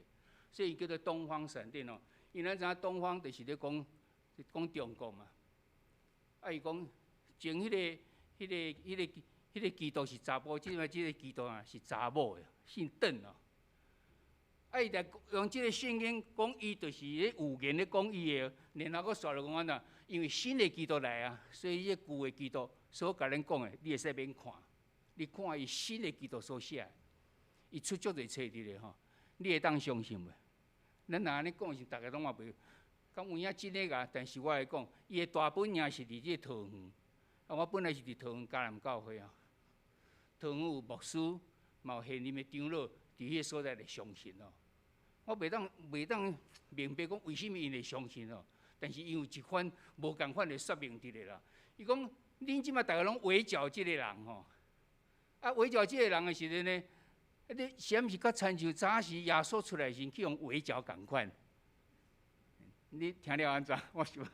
所以叫做东方闪电哦，因咱知影东方就是咧讲中国嘛。啊，伊讲前迄个基督是查甫，即个基督啊是查某的，姓邓哦。啊，伊来用即个圣经讲，伊就是咧有言咧讲伊的，然后佫刷落讲安那，因为新的基督来啊，所以迄旧的基督所甲咱讲的，你会使免看，你看伊新的基督所写，伊出足侪册伫咧吼，你会当相信袂？咱若安尼讲是，大家拢嘛袂，敢有影真个啊？但是我来讲，伊的大本营是伫即个桃园，啊，我本来是伫桃园迦南教会啊。桃园有牧师，嘛有现任的长老，伫迄个所在来相信哦。我袂当明白讲为什么因会相信哦，但是因有一款无共款的说明伫咧啦。伊讲，恁即摆大家拢围剿即个人吼，啊，围剿即个人的时阵呢？你是毋是较亲像早时耶稣出来时去用围剿共款？你听了安怎？我想，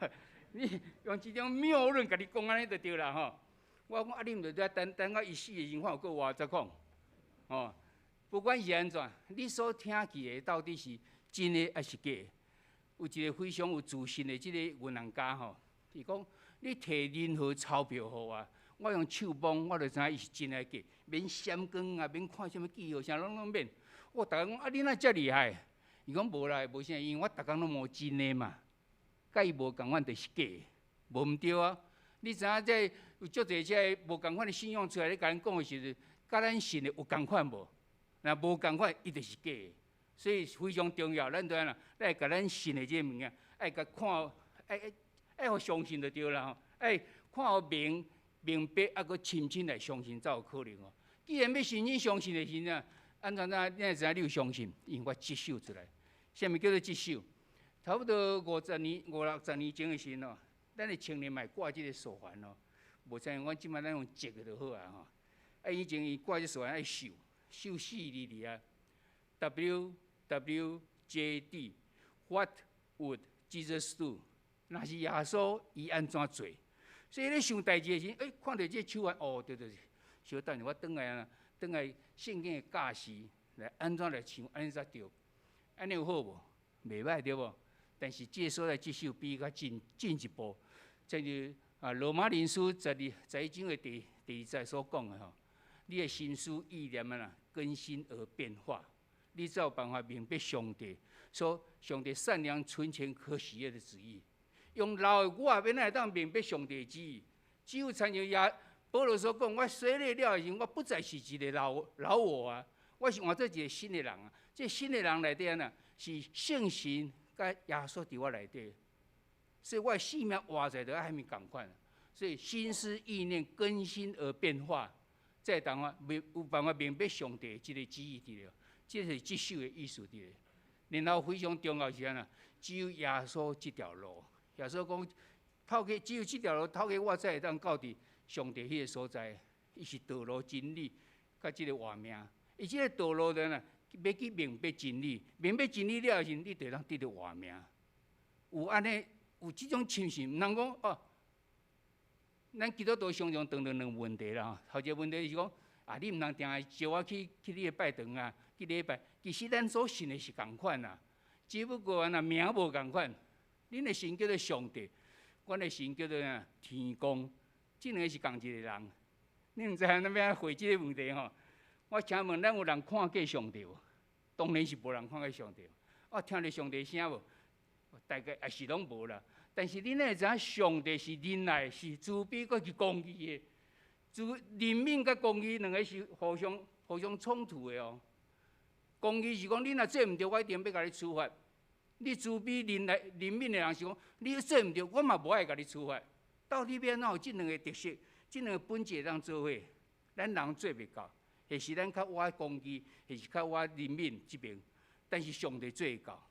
你用即种谬论甲你讲安尼就对啦吼。我讲啊，你毋着等到伊死的时看有个话再讲。哦，不管是安怎，你所听去的到底是真的还是假的？有一个非常有自信的即个银行家吼，伊讲你摕任何钞票互我用手摸我就知影伊是真的假，免闪光啊，免看什么记号啥拢免。我逐工讲啊，你哪遮厉害？伊讲无啦，无啥，因为我逐工拢摸真的嘛，甲伊无共款就是假的，无毋对啊。你知影这有足侪这无共款的信用出来，你甲咱讲的时阵，甲咱信的有共款无？若无共款，伊就是假的。所以非常重要，咱对啦，咱会甲咱信的这物件，爱甲看，爱互相信就对啦吼，爱看互明白，啊，搁深深来相信才有可能哦。既然要深深相信的时阵，安怎你会知影你有相信？因为我接受出来。啥物叫做接受？差不多50年、50、60年前的时哦，咱的青年嘛挂即个手环哦，无像阮即摆咱用折的就好啊吼。啊，以前伊挂即手环爱绣4字啊 ，WWJD What would Jesus do？ 若是耶稣，伊安怎做？所以咧想代志的时，看到这手环，哦，对，小等下我转来圣经的教示来安怎来想，安尼才对。安尼有好无？袂歹对无？但是这所在接受比较进一步，正如罗马人书11章的第2节所讲的吼，你的心思意念啊更新而变化，你才有办法明白上帝善良、纯全、可喜悦的旨意。用老的我免来当明白上帝的旨意，只有参像保罗所讲，我洗礼了的时候，我不再是一个老我啊，我是换做一个新的人啊。这新的人内底呢，是圣神甲耶稣伫我内底，所以我的性命活在就爱咪共款。所以心思意念更新而变化，才有办法明白上帝即个旨意伫了，这是接受的意思伫了。然后非常重要是安那，只有耶稣这条路。耶稣讲，只有这条路透过我才会当到伫上帝迄个所在。伊是道路、真理，甲即个活命。伊即个道路呢，要去明白真理，明白真理了时，你就当得到活命。有安尼，有即种亲信，毋通讲哦。咱基督徒常常碰到两个问题啦。头一个问题是讲，你毋通定下招我去你的拜堂啊，去礼拜。其实咱所信的是共款啦，只不过名无共款。恁的神叫做上帝，阮的神叫做天公，这两个是同一个人。你毋知影咱要回即个问题吼？我请问，咱有人看过上帝无？当然是无人看过上帝。我听着上帝声无？大概也是拢无啦。但是恁会知影，上帝是仁爱，是慈悲，阁是公义的。仁悯甲公义两个是互相冲突的哦。公义是讲，你若做毋对，我一定要甲你处罚。你慈悲仁悯的人是讲，你做毋对，我嘛无爱甲你处罚。到底要安怎有即两个特色，即两个本质当做伙？咱人做袂到，或是咱较活公义，或是较活仁悯即边。但是上帝做会到。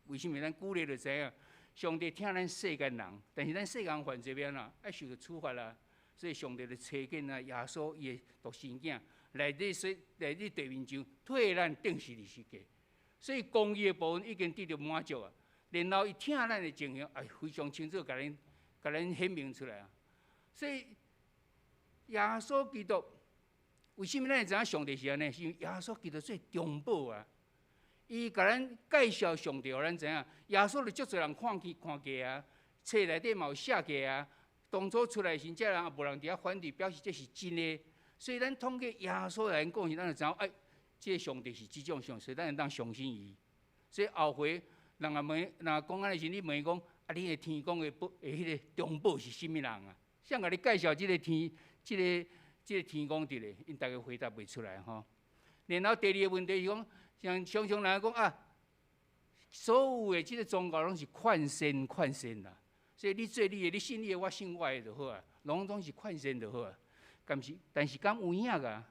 为什么咱鼓励就知影？上帝听咱世间人，但是咱世间犯罪要安怎？爱受到处罚啦。所以上帝就找紧耶稣伊的独生囝来伫地面上替咱定死的世界。所以公义的部分已经得到满足啊。然后伊听咱的情形，非常清楚，甲咱显明出来啊。所以耶稣基督，为什么咱会知影上帝是安尼？是因为耶稣基督做中保啊。伊甲咱介绍上帝，互咱知影，耶稣就足侪人看过啊，册内底嘛有写过啊。当初出来时，这人也无人伫遐反对，表示这是真的。所以咱通过耶稣来讲时，咱就知影，这个上帝是即种上，所以咱会当相信伊。所以后回人也问，若讲安尼时，你问伊讲，你的天公的迄个中保是甚物人啊？谁甲你介绍这个天天公伫咧？因大家回答袂出来吼。然后第二个问题是讲，常常人讲所有的即个宗教拢是劝先啦。所以你做你的，你信你的，我信我的就好啊，拢是劝先就好啊。但是敢有影啊？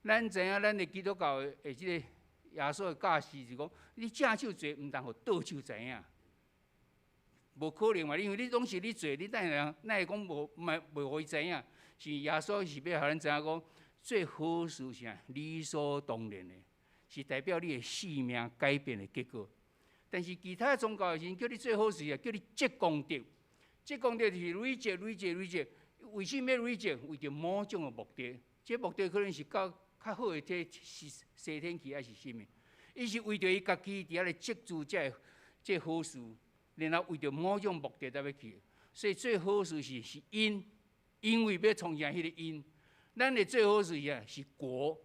咱知影，咱的基督教的即个耶稣的教示是讲，你正手做，毋通互倒手知影，无可能嘛。因为你拢是你做，你哪会讲袂互伊知影？是耶稣是要互咱知影讲，最好事是理所当然的，是代表你的性命改变的结果。但是其他宗教的时，叫你做好事啊，叫你积功德。积功德就是累积。为什么要累积？为着某种的目的。这目的可能是较较好的这西天气还是什么？伊是为着伊家己伫遐咧积聚这好事，然后为着某种目的才要去。所以最好事是因，因为要创建迄个因。咱的最好事是果，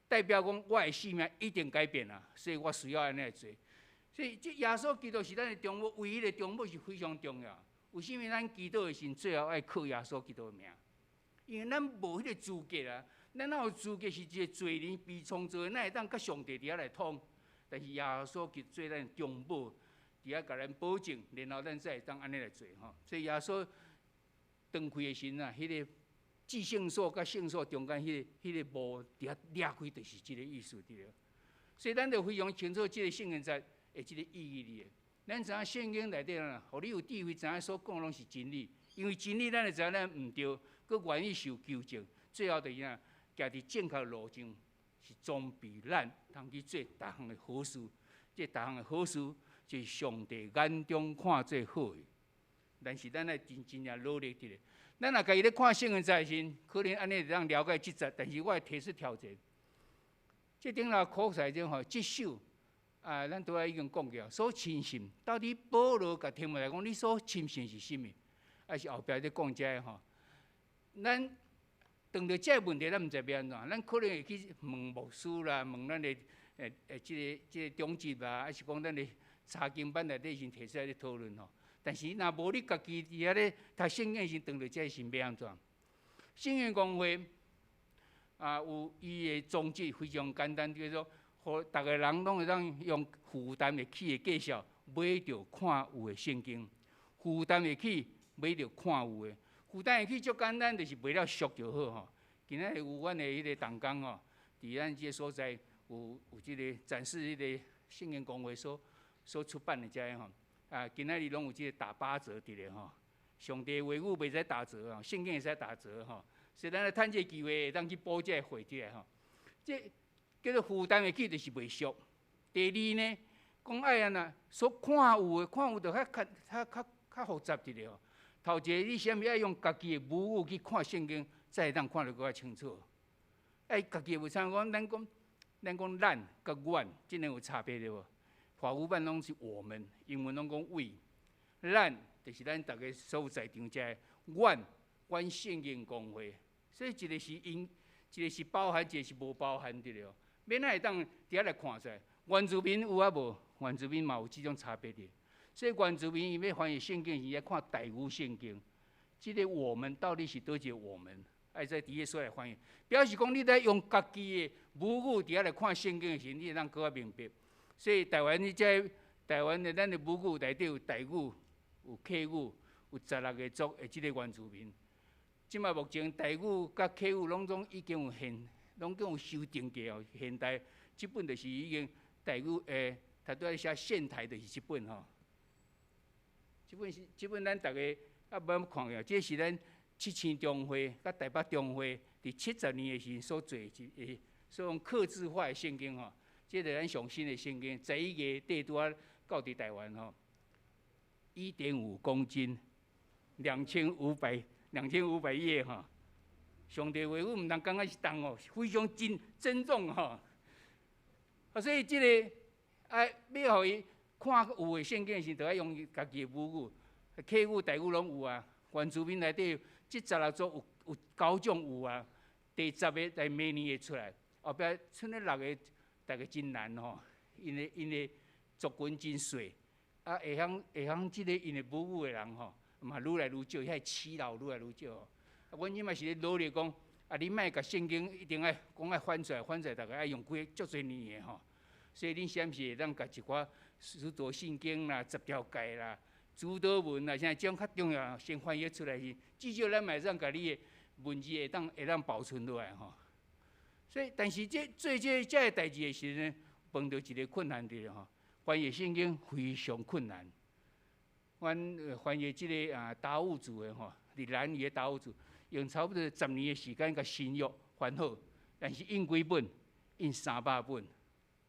代表讲我的性命一定改变啦，所以我需要安尼来做。所以这耶稣基督是咱的中保，唯一的中保是非常重要。为什么咱祈祷的时最后爱靠耶稣基督的名？因为咱无迄个资格啊，咱哪有资格是一个罪人被创造的，哪会当甲上帝伫遐来通？但是耶稣基督做咱的中保，伫遐甲咱保证，然后咱才会当安尼来做吼。所以耶稣长开的时啊，迄个至圣所甲圣所中间迄个幕伫遐裂开，就是即个意思对了。所以咱就非常清楚即个圣言节的即个意义哩。咱知影圣经内底啦，互你有智慧，知影所讲拢是真理。因为真理，咱就知影咱毋对，佮愿意受纠正，最后就影行伫正确路径，是装备咱通去做逐项的好事。这逐项的好事，就是上帝眼中看做好的。但是咱爱真正努力伫咧。咱若家己咧看圣经在时，可能安尼会当了解即节，但是我会提出挑战。这顶头考试中吼，即首咱拄仔已经讲过，所亲信到底保罗甲提摩太讲，你所亲信是甚物？还是后壁咧讲遮吼？咱当着这问题，咱毋知要安怎，咱可能会去问牧师啦，问咱的即个中级啦，还是讲咱的查经班内底先提出来咧讨论吼。但是若无你家己伫遐咧读圣经时，当着这是要安怎？圣经公会有伊的宗旨非常简单，叫做，互逐个人拢会当用负担会起的计数买着看有的圣经，负担会起买着看有的，负担会起足简单，就是买了俗就好吼。今仔日有阮的迄个同工吼，伫咱即个所在有即个展示迄个圣经公会所出版的遮吼。今仔日拢有即个打8折伫咧吼，上帝的话语袂使打折吼，圣经会使打折吼，所以咱来趁这机会会当去补这个会起来吼。这叫做负担会起，就是袂俗。第二呢，讲爱安那所看有的，看有就较复杂一点吼。头一个你先要用家己的母语去看圣经，才会当看得更较清楚。家己为啥讲？咱讲咱甲阮，真能有差别对无？华语版拢是我们，英文拢讲 we， 咱就是咱大家所有在场者，阮圣经公会，所以一个是因，一个是包含，一个是无包含的了。免会当伫遐来看出来，原住民有啊无？原住民嘛有即种差别的。所以原住民伊要翻译圣经，伊要看台语圣经。即个我们到底是倒一个我们？爱在伫个所来翻译，表示讲你在用家己的母语伫遐来看圣经的时，你会当更较明白。所以台湾的咱的母语内底有台语、有客语、有16个族的即个原住民。即卖目前台语甲客语拢已经有修订过哦。现代即本就是已经台语他都在写现台的是即本吼。即本咱大家要看个，这是咱7000中会甲台北中会伫70年的时所做所用客制化的圣经吼。这是咱上新的圣经，11月底拄啊到伫台湾吼，1.5公斤，2500页吼。上帝话语毋通感觉是重哦，非常珍重吼。所以这个要互伊看有的圣经时，就要用家己的母语，客语、台语拢有啊。原住民内底这16族有9种有啊，第10个在明年会出来，后壁剩咧6个。大家真难吼，因的族群真细，会晓即个因的母语的人吼，嘛愈来愈少，遐耆老愈来愈少吼。阮即卖是咧努力讲，你莫甲圣经一定爱讲爱翻出来，大家爱用足侪年的吼。所以恁是毋是会当甲一寡使徒信经啦、10条诫啦、主导文啦，像种较重要先翻译出来是，至少咱嘛会当甲你的文字会当保存落来吼。所以，但是做这个代志的时呢，碰到一个困难的吼，翻译圣经非常困难。阮翻译这个达悟族的吼，日兰语的达悟族，用差不多10年的时间甲新约翻好，但是印几本，印300本，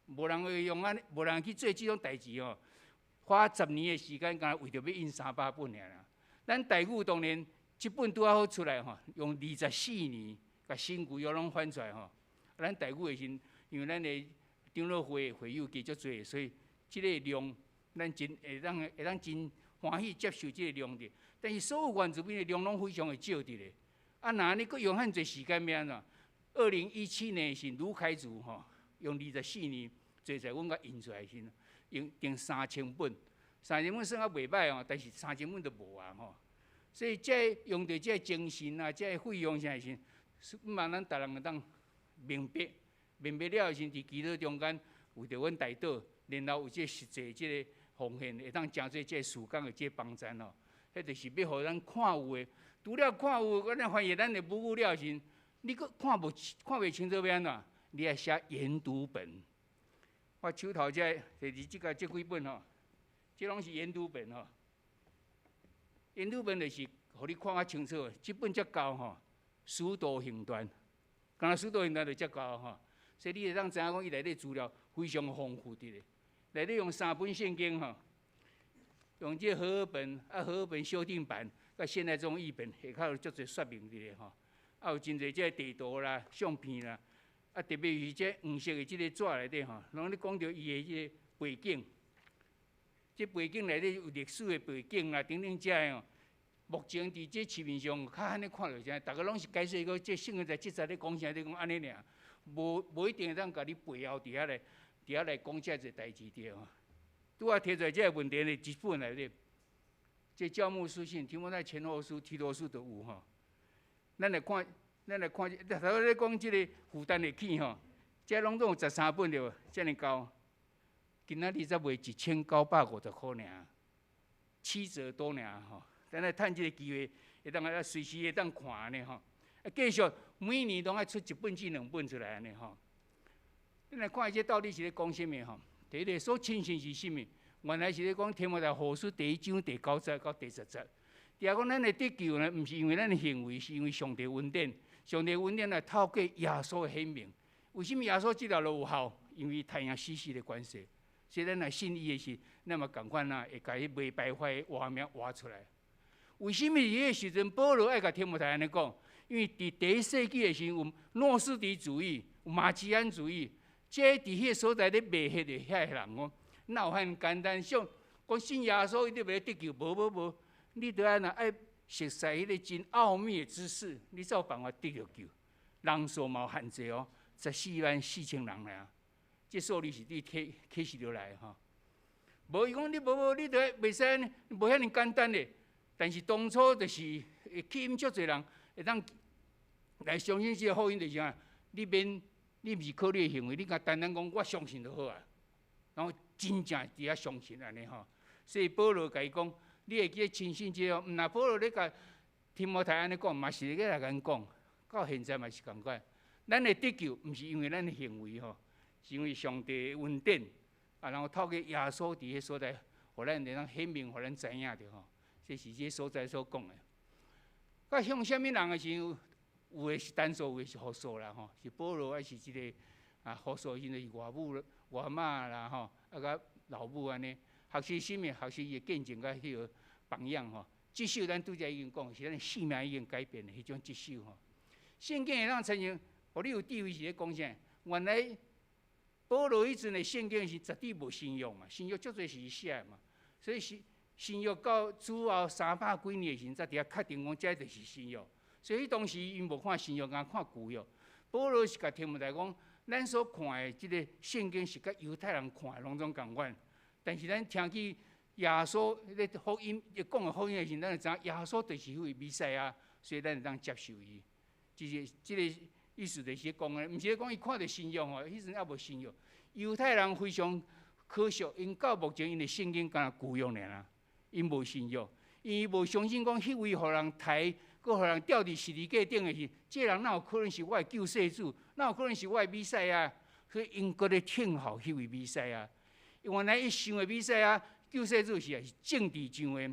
无人会用无人去做这种代志吼，花10年的时间，干为着要印300本尔啦。咱台语当然这本拄好出来吼，用24年甲新旧约拢翻出来吼。咱台语的时，因为咱的长老会的会友加足多，所以即个量，咱真会当真欢喜接受即个量的。但是所有原住民的量拢非常的少的咧。啊，那你佫用遐侪时间要安怎？2017年是卢凯族吼，用24年做在阮甲印出来先，用定3000本，3000本算啊袂歹哦，但是3000本都无啊吼。所以这用着这精神啊，这费用啥先，希望咱逐人会当明白了先，伫祈祷中间为着阮大岛，然后有这实际这个奉献，会当诚做这事工的这帮助哦。迄就是要互咱看有的，除了看有，咱翻译咱的母语了先，你佫看袂清楚要安怎？你爱写研读本。我手头这第二即个这几本吼，这拢是研读本吼。研读本就是，互你看较清楚。这本才够吼，书读行传，敢若书读行传就才够吼。所以你会当知影讲，伊内底资料非常丰富的咧。内底用3本圣经吼，用这和合本和合本修订版，甲现代中译本下骹有足侪说明的咧吼。有真侪这地图啦、相片啦，特别是这黄色的这个纸内底吼，拢咧讲到伊的这个背景。这背景内底有历史的背景啦，等等遮的哦。目前伫这市面上较罕咧看到遮，逐个拢是解释个这圣经在即在咧讲啥，咧讲安尼尔，无一定会当甲你背后伫遐来讲遮个代志着吼。拄啊提出来这个问题咧，一本内底，这教牧书信、提摩太前后书、提多书都有吼。咱来看，头仔咧讲即个负担会起吼，这拢总有13本着，遮尔高。今仔日才卖1950块尔，7折多尔吼。咱来趁即个机会，会当啊随时会当看安尼吼。啊，继续每年拢爱出1本至2本出来安尼吼。咱来看这到底是咧讲啥物吼？第一个所亲信是啥物？原来是咧讲提摩太后书第1章第9节到第10节。第二讲咱的得救呢，毋是因为咱的行为，是因为上帝恩典。上帝恩典来透过耶稣的显明。为什么耶稣这条路有效？因为太阳死的关系。所以咱来信伊的是，咱嘛共款啊，会甲迄未败坏的画面画出来。为什么迄个时阵保罗爱甲提摩太安尼讲？因为伫第1世纪的时候，有诺斯底主义、有马基安主义，这伫迄个所在咧卖迄个遐个人哦，哪有遐简单？想讲信耶稣一定袂得救？无，你得安那爱熟悉迄个真奥秘的知识，你才有办法得着救。人数嘛有限制哦，144000人俩。这数字是你启示落来吼，无伊讲你无，你得袂使，无遐尼简单的。但是当初就是吸引足侪人会当来相信这个福音，就是啥？你毋是靠你的行为，你甲单单讲我相信就好啊。然后真正伫遐相信安尼吼，所以保罗甲伊讲，你会记得亲信这毋那保罗咧甲提摩太安尼讲，嘛是咧来甲咱讲，到现在嘛是共款。咱的得救毋是因为咱的行为吼。是因为上帝的恩典啊，然后透过耶稣伫迄所在，互咱会当显明，互咱知影着吼。这是这所在所讲的。甲向啥物人的时候，有的是单数，有的是复数啦吼。是保罗还是即个啊？复数现在是外母、外妈啦吼，啊甲老母安尼。学习什么？学习伊的见证甲迄个榜样吼。这首咱拄则已经讲，是咱性命已经改变的迄种这首吼。圣经会当承认，互你有地位是咧讲啥？原来。保罗迄阵的圣经是绝对无新约嘛，新约足侪是写嘛，所以是新约到主后300几年的时阵，才伫遐确定讲这就是新约。所以当时因无看新约，敢看旧约。保罗是甲提摩太讲，咱所看的即个圣经是甲犹太人看的拢总共款，但是咱听起耶稣迄个福音，伊讲的福音的时阵，咱就知影耶稣就是迄位弥赛亚，所以咱就当接受伊。即个意思就是讲的，毋是讲伊看到新约吼，迄阵还无新约。犹太人非常可惜，因到目前因的圣经敢若旧约尔啦，因无新约，因伊无相信讲迄位互人抬，佮互人吊伫十字架顶的是，这人哪有可能是我的救世主？哪有可能是我的弥赛亚？所以因搁咧听候迄位弥赛亚。原来伊想的弥赛亚救世主是政治上的，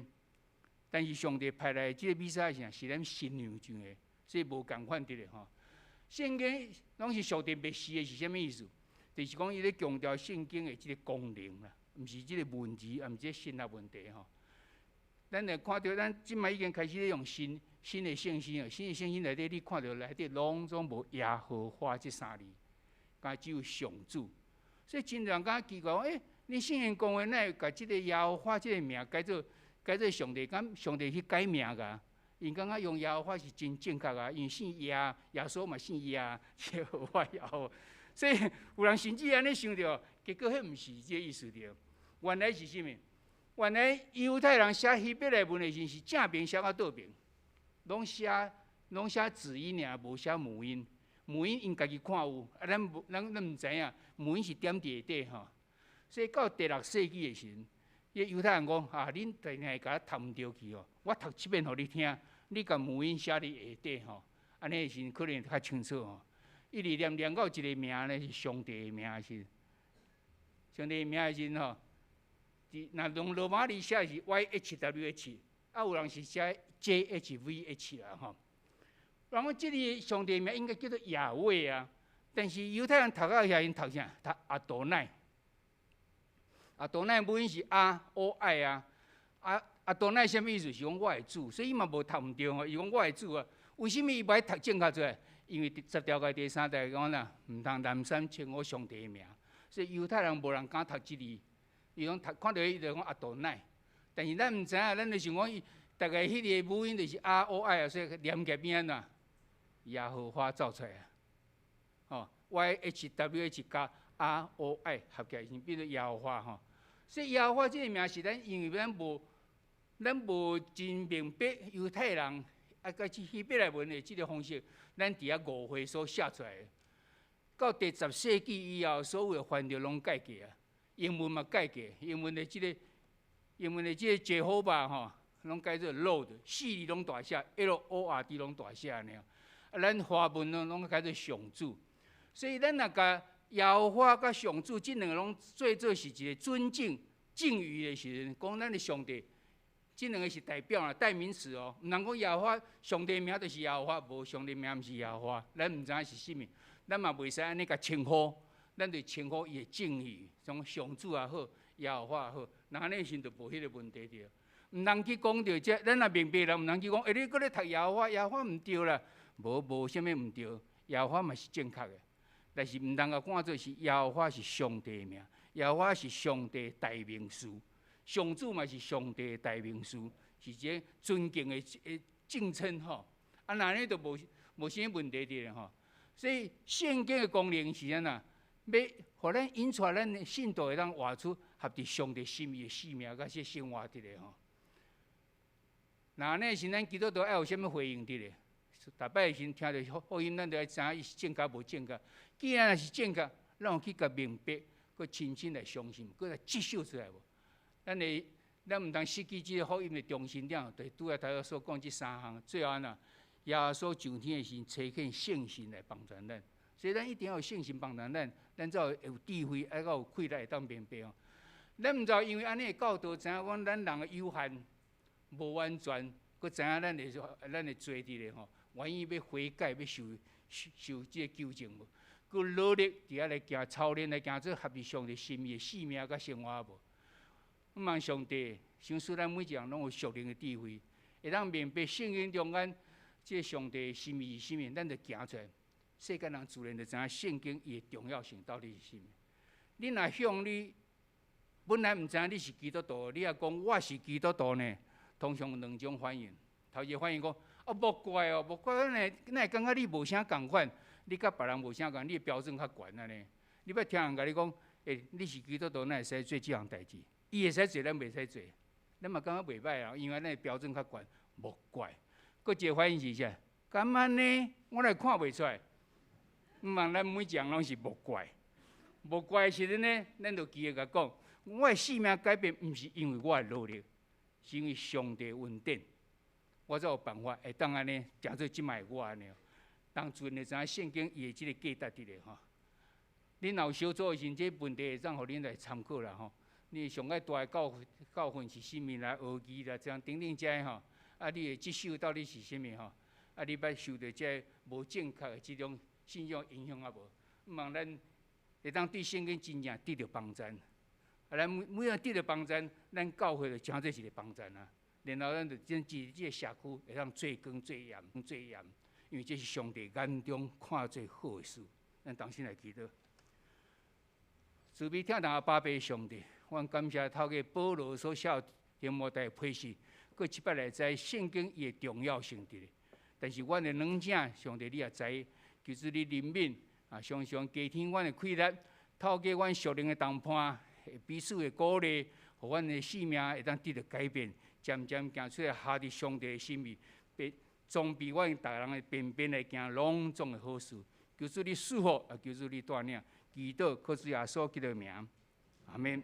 但是上帝派来即个弥赛亚是咱信仰上的，所以无共款的咧吼。圣经拢是上帝灭世的是啥物意思？就是讲伊咧强调圣经的即个功能啦，毋是即个文字，也毋是即个神学问题吼。咱来看到，咱即摆已经开始咧用新的圣经啊，新的圣经内底，你看到内底拢总无耶和华即3字，敢只有上主。所以真人敢奇怪讲，你圣经讲话，哪会甲即个耶和华即个名改做上帝？敢上帝去改名噶？因感觉用耶和华是真正确啊，因为姓耶稣嘛姓耶和华耶和华。所以有人甚至安尼想着，结果迄毋是即个意思着。原来是啥物？原来犹太人写希伯来文的时是正边写到倒边，拢写子音尔，无写母音。母音因家己看有，咱毋知影，母音是点伫下底吼。所以到第6世纪的时阵，犹太人讲恁定会甲我读毋着去哦，我读7遍互你听，你甲母音写伫下底吼，安尼时可能较清楚吼。一直念到一个名呢是上帝的名是，上帝的名的时吼，若用罗马字写是 YHWH， 有人是写 JHVH 啦吼。人讲即个上帝名应该叫做亚伟啊，但是犹太人读到遐，因读啥？读阿多乃。阿多乃母音是AOI啊，阿多乃什么意思？是讲我的主，所以伊嘛无读毋对吼。伊讲我的主啊，为什么伊袂读正确出来？因为10条嘅第3条讲啦，毋通男生称我上帝的名，所以犹太人无人敢读即字。伊讲读看到伊就讲阿多乃，但是咱毋知影，咱就想讲伊大概迄个母音就是 ROI 啊，所以连起变安怎？耶和华造出来啊，YHWH 加 ROI 合起来先变做耶和华吼。所以耶和华这个名是咱因为咱无真明白犹太人甲希伯来文的这个方式，咱伫遐误会所写出来的。到第10世纪以后，所有的翻译拢改过啊，英文嘛改过，英文的这个结合吧吼，拢改做 Lord， 4字拢大写 ，LORD 拢大写尔。咱华文拢改做上主，所以咱若甲耶和华甲上主这两个拢做是一个尊敬、敬语的时阵，讲咱的上帝，这两个是代表啦，代名词哦。毋通讲耶和华上帝名就是耶和华，无上帝名毋是耶和华，咱毋知影是啥物，咱嘛袂使安尼甲称呼，咱就称呼伊的敬语，像上主也好，耶和华也好，那安尼时就无迄个问题着。毋通去讲着这，咱若明白啦，毋通去讲，你搁咧读耶和华，耶和华毋对啦。无啥物毋对，耶和华嘛是正确的，但是毋通甲看做是耶和华是上帝的名，耶和华是上帝的代名词，上主嘛是上帝的代名词，是一个尊敬的敬称吼。啊，那呢就无啥问题的吼。所以圣经的功能是安那，要互咱引出咱的信徒会当活出合伫上帝心意的使命，甲些生活伫咧吼。那呢是咱基督徒爱有啥物回应伫咧？逐摆时听到福音，咱就要知影伊是正确无正确。既然是正确，咱有去甲明白，佮亲身来相信，佮来接受出来无？咱毋通失去即个福音的中心点，就拄仔头先所讲即3项。最后呢，耶稣上天的时，找见圣神来帮助咱。所以咱一定要有圣神帮助咱，咱才有智慧，还有气力会当明白哦。咱毋就因为安尼教导，知影讲咱人的有限、无完全，佮知影咱的罪伫咧吼。愿意要悔改，要受即个纠正无？佮努力伫遐来行操练，来行做合理上帝心意的使命甲生活无？毋望上帝想使咱每一人拢有属灵的智慧，会当明白圣经中间即个上帝的心意是啥物，咱就行出来。世间人自然就知影圣经伊的重要性到底是啥物。你若向你本来毋知影你是基督徒，你若讲我是基督徒呢，通常有2种反应。头一个反应讲。无怪哦，无怪，咱会感觉你无啥共款，你甲别人无啥共，你的标准较悬安尼。你要听人甲你讲，你是基督徒，咱会使做即项代志，伊会使做，咱袂使做，咱嘛感觉袂歹啊，因为咱的标准较悬，无怪。佫一个反应是啥？敢安尼，我来看袂出来。毋望咱每一项拢是无怪，无怪的时阵呢，咱就记得甲讲，我的生命改变，毋是因为我的努力，是因为上帝恩典。我才有办法会当安尼行做即摆我安尼，当自然会知影圣经伊的即个价值伫咧吼。恁若有小组的时阵，这问题会当互恁来参考啦吼。你上个大的教训是啥物啦？学义啦，这样等等遮吼。啊，你的接受到底是啥物吼？啊，你捌受到这无正确的即种信仰影响啊无？毋望咱会当对圣经真正得到帮助。啊，咱每人得到帮助，咱教会就真做一个帮助啊。然后咱就真治即个社区会当最光最严，因为这是上帝眼中看最好的事。咱同心来祈祷。慈悲疼痛阿爸爸上帝，阮感谢透过保罗所写提摩太批示，佮七摆来知圣经伊的重要性伫咧。但是阮的软正，上帝你也知，就是你怜悯啊，常常加添阮的气力，透过阮属灵的同伴，彼此的鼓励，互阮的性命会当得到改变，渐渐行出来下伫上帝的心意，被装备阮逐个人的边边来行隆重的好事。求主你赐福，也求主你带领，祈祷靠主耶稣基督的名，阿免。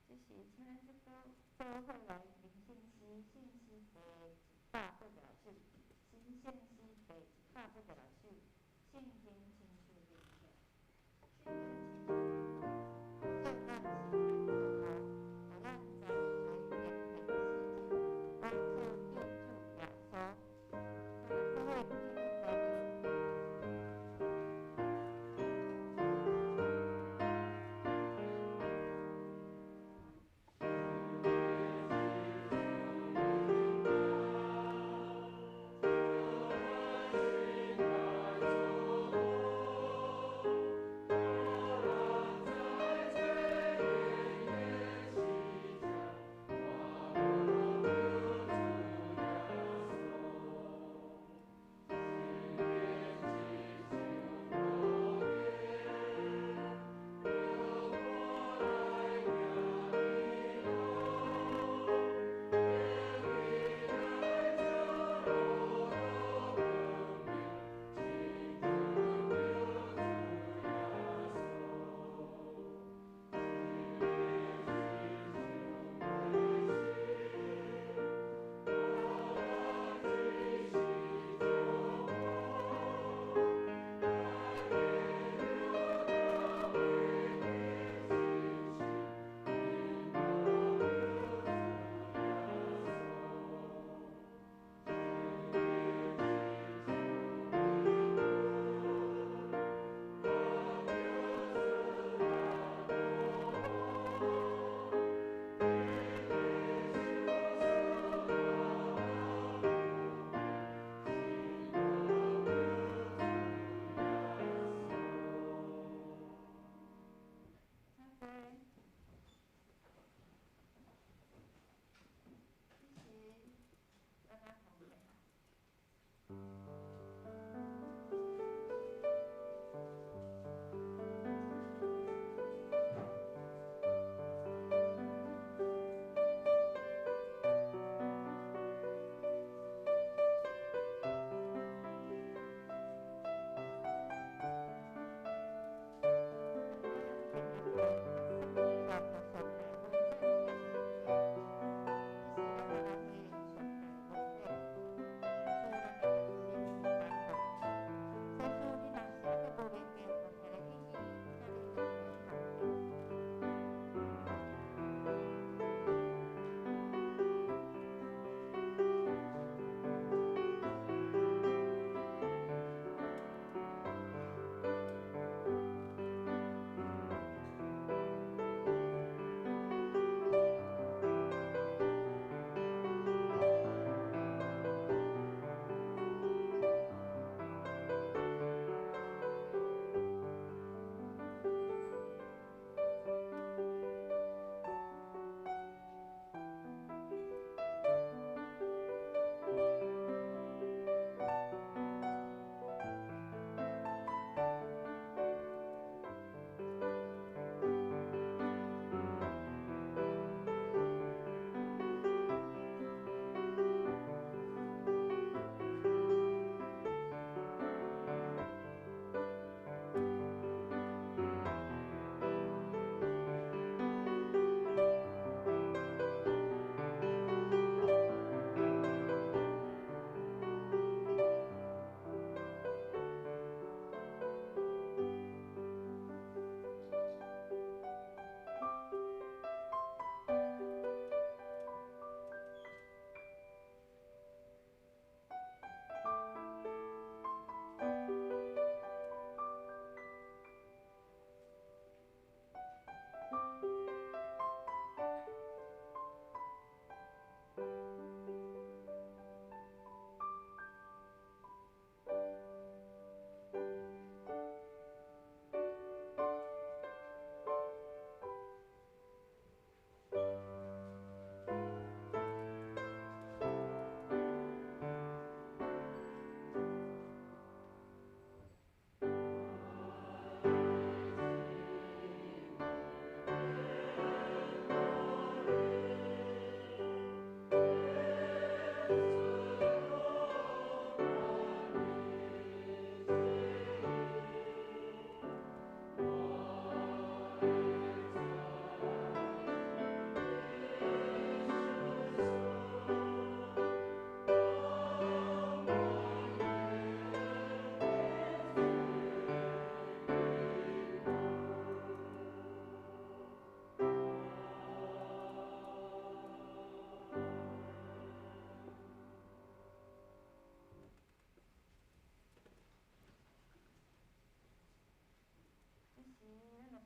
这是请咱这个教会来灵信息信息第186首，新信息第186首，圣经亲属灵的。圣经亲属灵的，互咱在台面平时间，帮助救助耶稣，各位基督徒。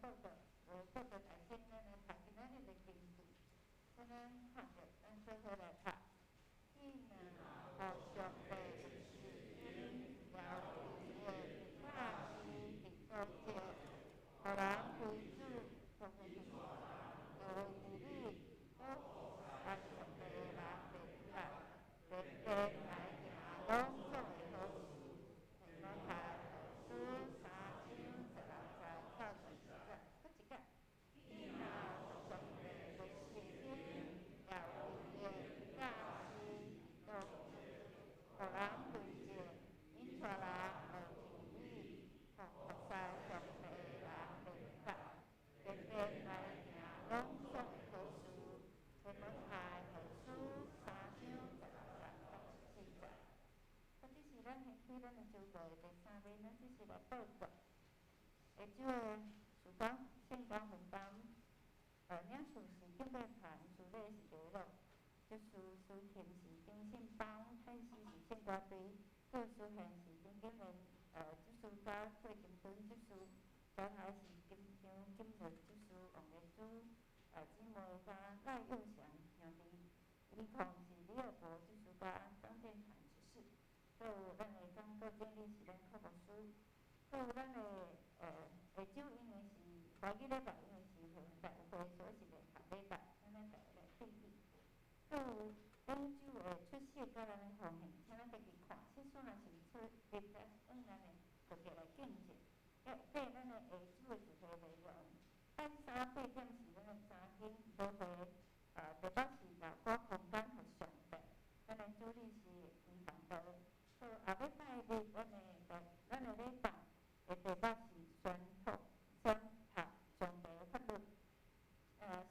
报告，报告大先咱来读今仔日的经句，咱看着，咱做伙来读。伊若互上帝是因了伊的百事伫高者，互人归主，就会有你都按上帝的人明白，人间来行拢总会好事。你们看，书3章16节到20节，搁一个。伊若互上帝为是因了伊的百事伫高者，互人归正，因带人学真理，互服侍上帝的人明白，人间来行拢总会好事。提摩太后书3章16节到14节。这是咱下起咱的主题的第3面，咱只是来报告。下主的事工圣光分班，领事是敬拜团，主礼是礼乐，就是书信是中信班，探视是圣歌队，各书宪是金经人，就是甲霍金敦，就是招牌是金香金律，就是王月珠，姊妹甲赖佑祥兄弟，李控是李二伯，就是甲张建传执事，还有咱的张国建立是咱科牧师，还有咱的下周因为是华语礼拜，因为是和大会，所以是联合礼拜，咱来大家来对比。还有永久的出世甲咱的奉献，请咱家己看，即使若是出日子，咱的特别来见证。要对咱的下主的主题内容，咱3、8点是咱的三更舞会，第8是留我空间互上帝，咱的主理是圆房道。到下礼拜日，咱的礼拜的第8是宣读上帝的法律。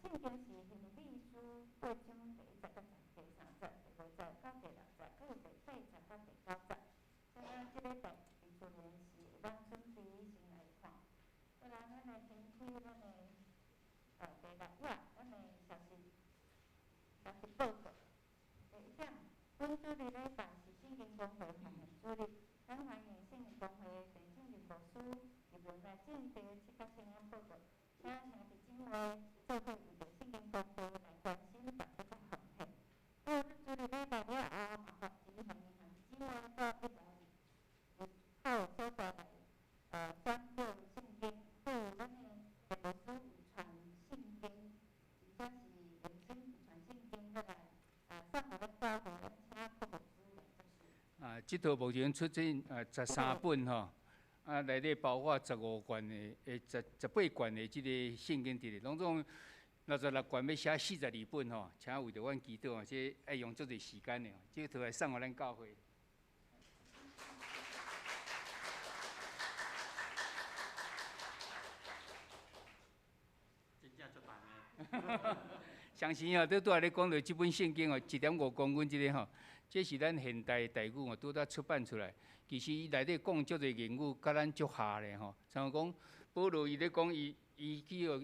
圣经是腓立比书8章第1节到第3节，第5节到第6节，还有第8节到第9节。咱即礼拜技术练习会当准备先来看。再来，咱来先开咱的第6页，咱的实习报告。第1点，本主日礼拜是圣经公会奉献主日，咱欢迎圣经公会的陈庆林牧师入门来正题7角圣言报告，请兄弟姊妹做伙为着圣经公会来关心大家的奉献。到主日礼拜了后，嘛发起欢迎兄弟姊妹到1楼靠所在来转播圣经，还有咱的牧师有传圣经，而且是认真有传圣经再来送互咱教会，咱请牧师来执行。
即套目前出征13本吼，内底包括15卷的18卷的即个圣经伫咧，拢总66卷要写42本吼，请为着阮祈祷，这爱用足侪时间的，即套来送互咱教会。
真正足重的。
相信吼，拄仔咧讲到即本圣经哦，1.5公分即个吼，这是咱现代台语哦，拄仔出版出来。其实伊内底讲足侪言语，甲咱足合咧吼。像讲保罗伊咧讲伊去哦，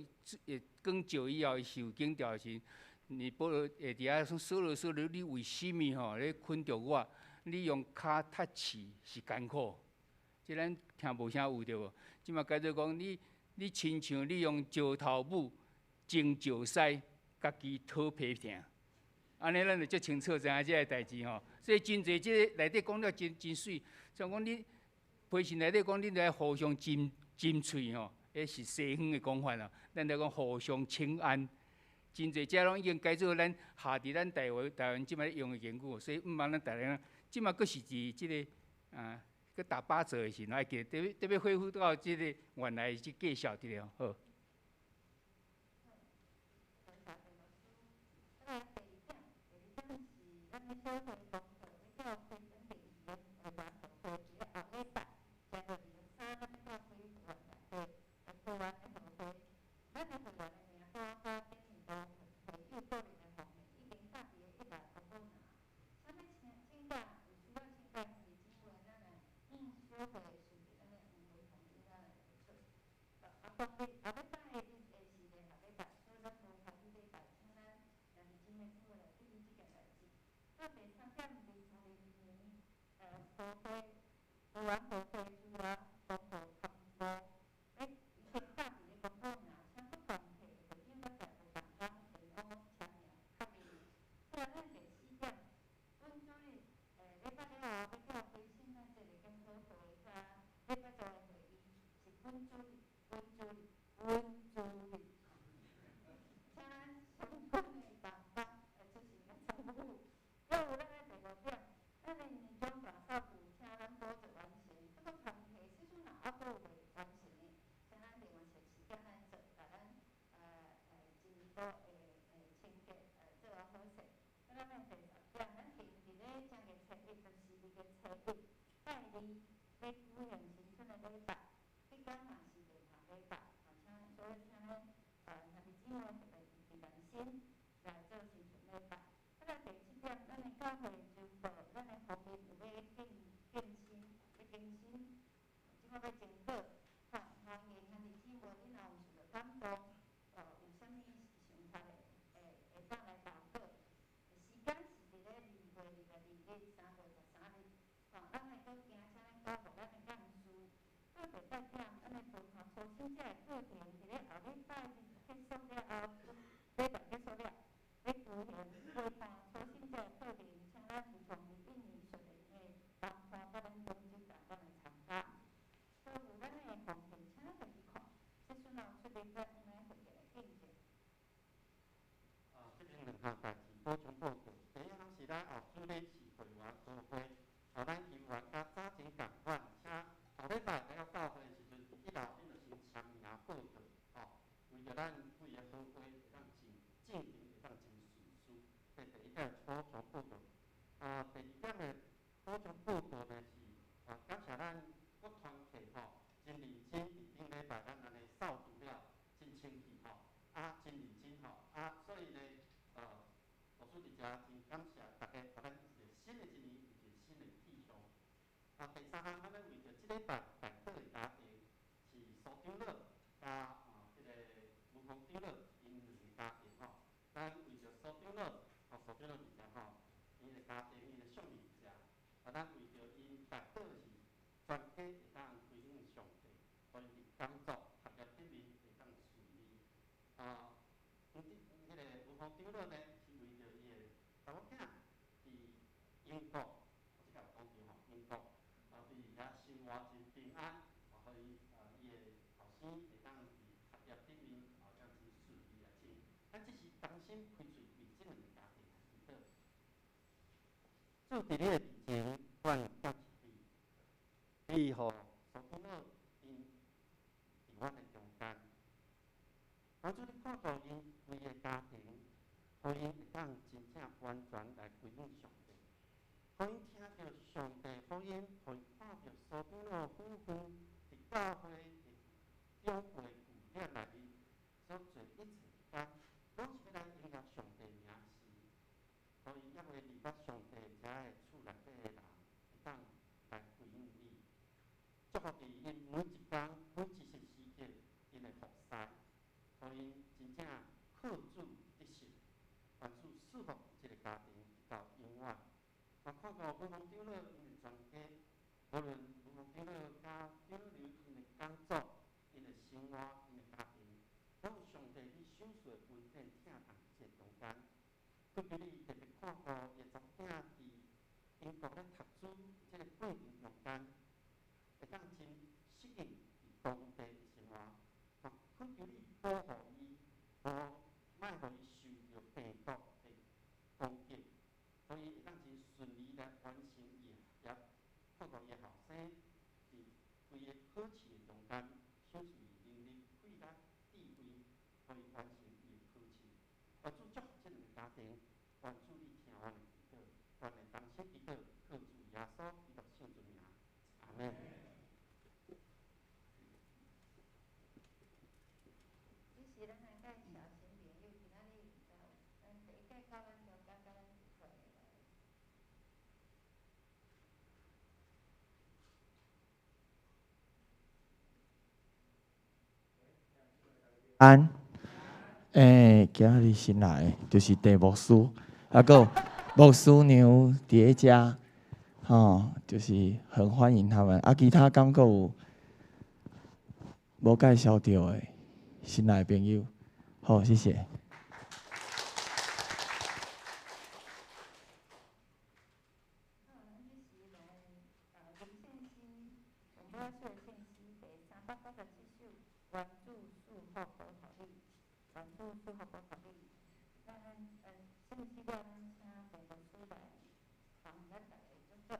更久以后伊受惊掉时，你保罗伫遐说了，你为什么吼咧困着我？你用骹踢刺是艰苦，即咱听无啥有着无？即嘛改做讲你亲像你用石头母蒸石屎。家己讨皮疼，安尼咱就足清楚知影即个代志吼。所以真侪即个内底讲了真水，像讲你培训内底讲，你来互相斟喙吼，迄是西方的讲法啦。咱来讲互相请安，真侪遮拢已经改做咱下伫咱台湾即摆用的言语，所以毋茫咱大家即摆佫是伫即个佫打8折的时候，还记得要恢复到即个原来即介绍伫了好。
咱的小会公告，要到开整第2年的大会，伫咧后礼拜，将到23，咱要到开完大会，开完的后会，咱的会员的名单甲变成都会有个人的奉献，已经甲伫咧100公布啦。咱要请假，有需要请假，是姊妹咱来小会顺便咱的舞会奉献咱来出。后礼拜日是联合礼拜，所以咱无下日礼拜，请咱兄弟姊妹做来注意即件代志。到第3点是2020年舞会，舞完舞会除了公布通过，伊先甲伫咧公布温助力，温助力，温助力。请咱相关的同工，就是咱财务，还有咱的第5点，咱的年终大扫除，请咱保持完成。这个工课细数若还佫有未完成的，请咱另外找时间来做，甲咱今年度的清洁做啊好势。咱的第10点，咱定伫咧正月初1，就是2月初1，拜2要举行新春的礼拜，迄天嘛是礼堂礼拜，所以请咱兄弟姊妹特别预备心来做新春礼拜。再来第7点，咱的教会周报，咱的福音有要更新，即摆要增补，欢迎兄弟姊妹，你若有受到感动，有啥物想法的，会当来投稿。时间是伫咧2月2日、3月13日。咱来搁行，请咱交互咱的干事。到第8点，咱的文化初心者的课程伫咧后礼拜日结束了后，礼拜结束了，要举行文化初心者的课程，请咱有创意印艺术的同伴甲咱同齐共咱来参加。所有咱的课程，请咱家己看，即阵若有出题，咱应该会记来见证。
这边2项代志补充报告。第一项是咱后主日是会员聚会，咱球员甲早前共款，请后礼拜来到教会的时阵，一楼恁就先签名报告，为着咱几个好伙会当进行会当真顺遂。这第一点补充报告。第二点的补充报告呢是，感谢咱各团体真认真伫顶礼拜咱安尼扫除了，真清气真认真所以呢，牧师伫遮真感谢大家，互咱一个新的一年，一个新的气象。第3项，咱要为着即礼拜代祷的家庭是苏长老甲即个吴芳长老因2个家庭咱为着苏长老伫遮因的家庭因的相遇伫遮，咱为着因代祷是全家会当归向上帝，所以伫工作学业顶面会当顺利。迄个吴芳长老呢，是为着伊的查某囝伫英国，我即个有讲对英国，伫遐生活真平安，互伊伊的后生会当伫学业顶面这样真顺利咱这是同心开嘴为这2个家庭祈祷。做伫你的面前，阮感谢你，你互苏长老因伫阮的中间。帮助你看到因规个家庭，互因会当真正完全来归向上帝，互因听到上帝福音，互因看到苏长老夫妇伫教会的长辈有念内面所做一切工，拢是要来荣耀上帝名字，互因也袂离捌上帝遮的厝内底的人，会当来归向你。祝福伫因每一天、每一时时刻，因的服侍。互因真正靠主得胜，愿主赐福这个家庭到永远。看到吴芳长老因的全家，无论吴芳长老甲长刘因的工作、因的生活、因的家庭，拢有上帝你手术的恩典疼痛这中间。佮求你特别看到伊查某囝伫英国咧读书这个过程中间，会当真适应伫当地的生活。恳求你保护伊，莫互伊受到病毒的攻击，所以会当真顺利来完成伊的学业。看到伊的后生伫规个考试的中间，显示能力、慧力、智慧，可以完成伊的考试。愿主祝福这2个家庭，愿主你听阮的祈祷，阮的同心祈祷，靠主耶稣基督圣尊名，阿门。
是咱来介绍新朋友，今仔日咱第一届到咱中间，甲咱一块来。
今日新来的就是地牧师，个牧师娘伫咧遮，就是很欢迎他们。其他敢阁有无介绍到的新来的朋友，好，谢谢。
林宪熙，总部要说的宪熙，第398-74帮助适合我考虑。咱信息我请陈牧师来帮咱大家做做。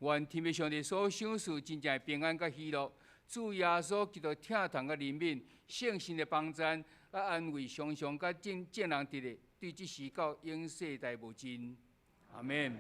愿天父上帝所赏赐真正平安甲喜乐，主耶稣基督疼痛甲怜悯，圣神的帮赞啊安慰，常常甲正人直的，对即时到永世代无尽。阿门。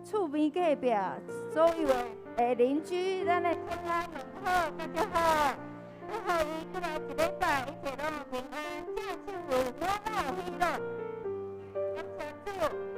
厝边隔壁所有的邻居，咱的平安很好，大家好。祝福伊过来一礼拜，一切拢平安，正手为满满喜乐。感谢主。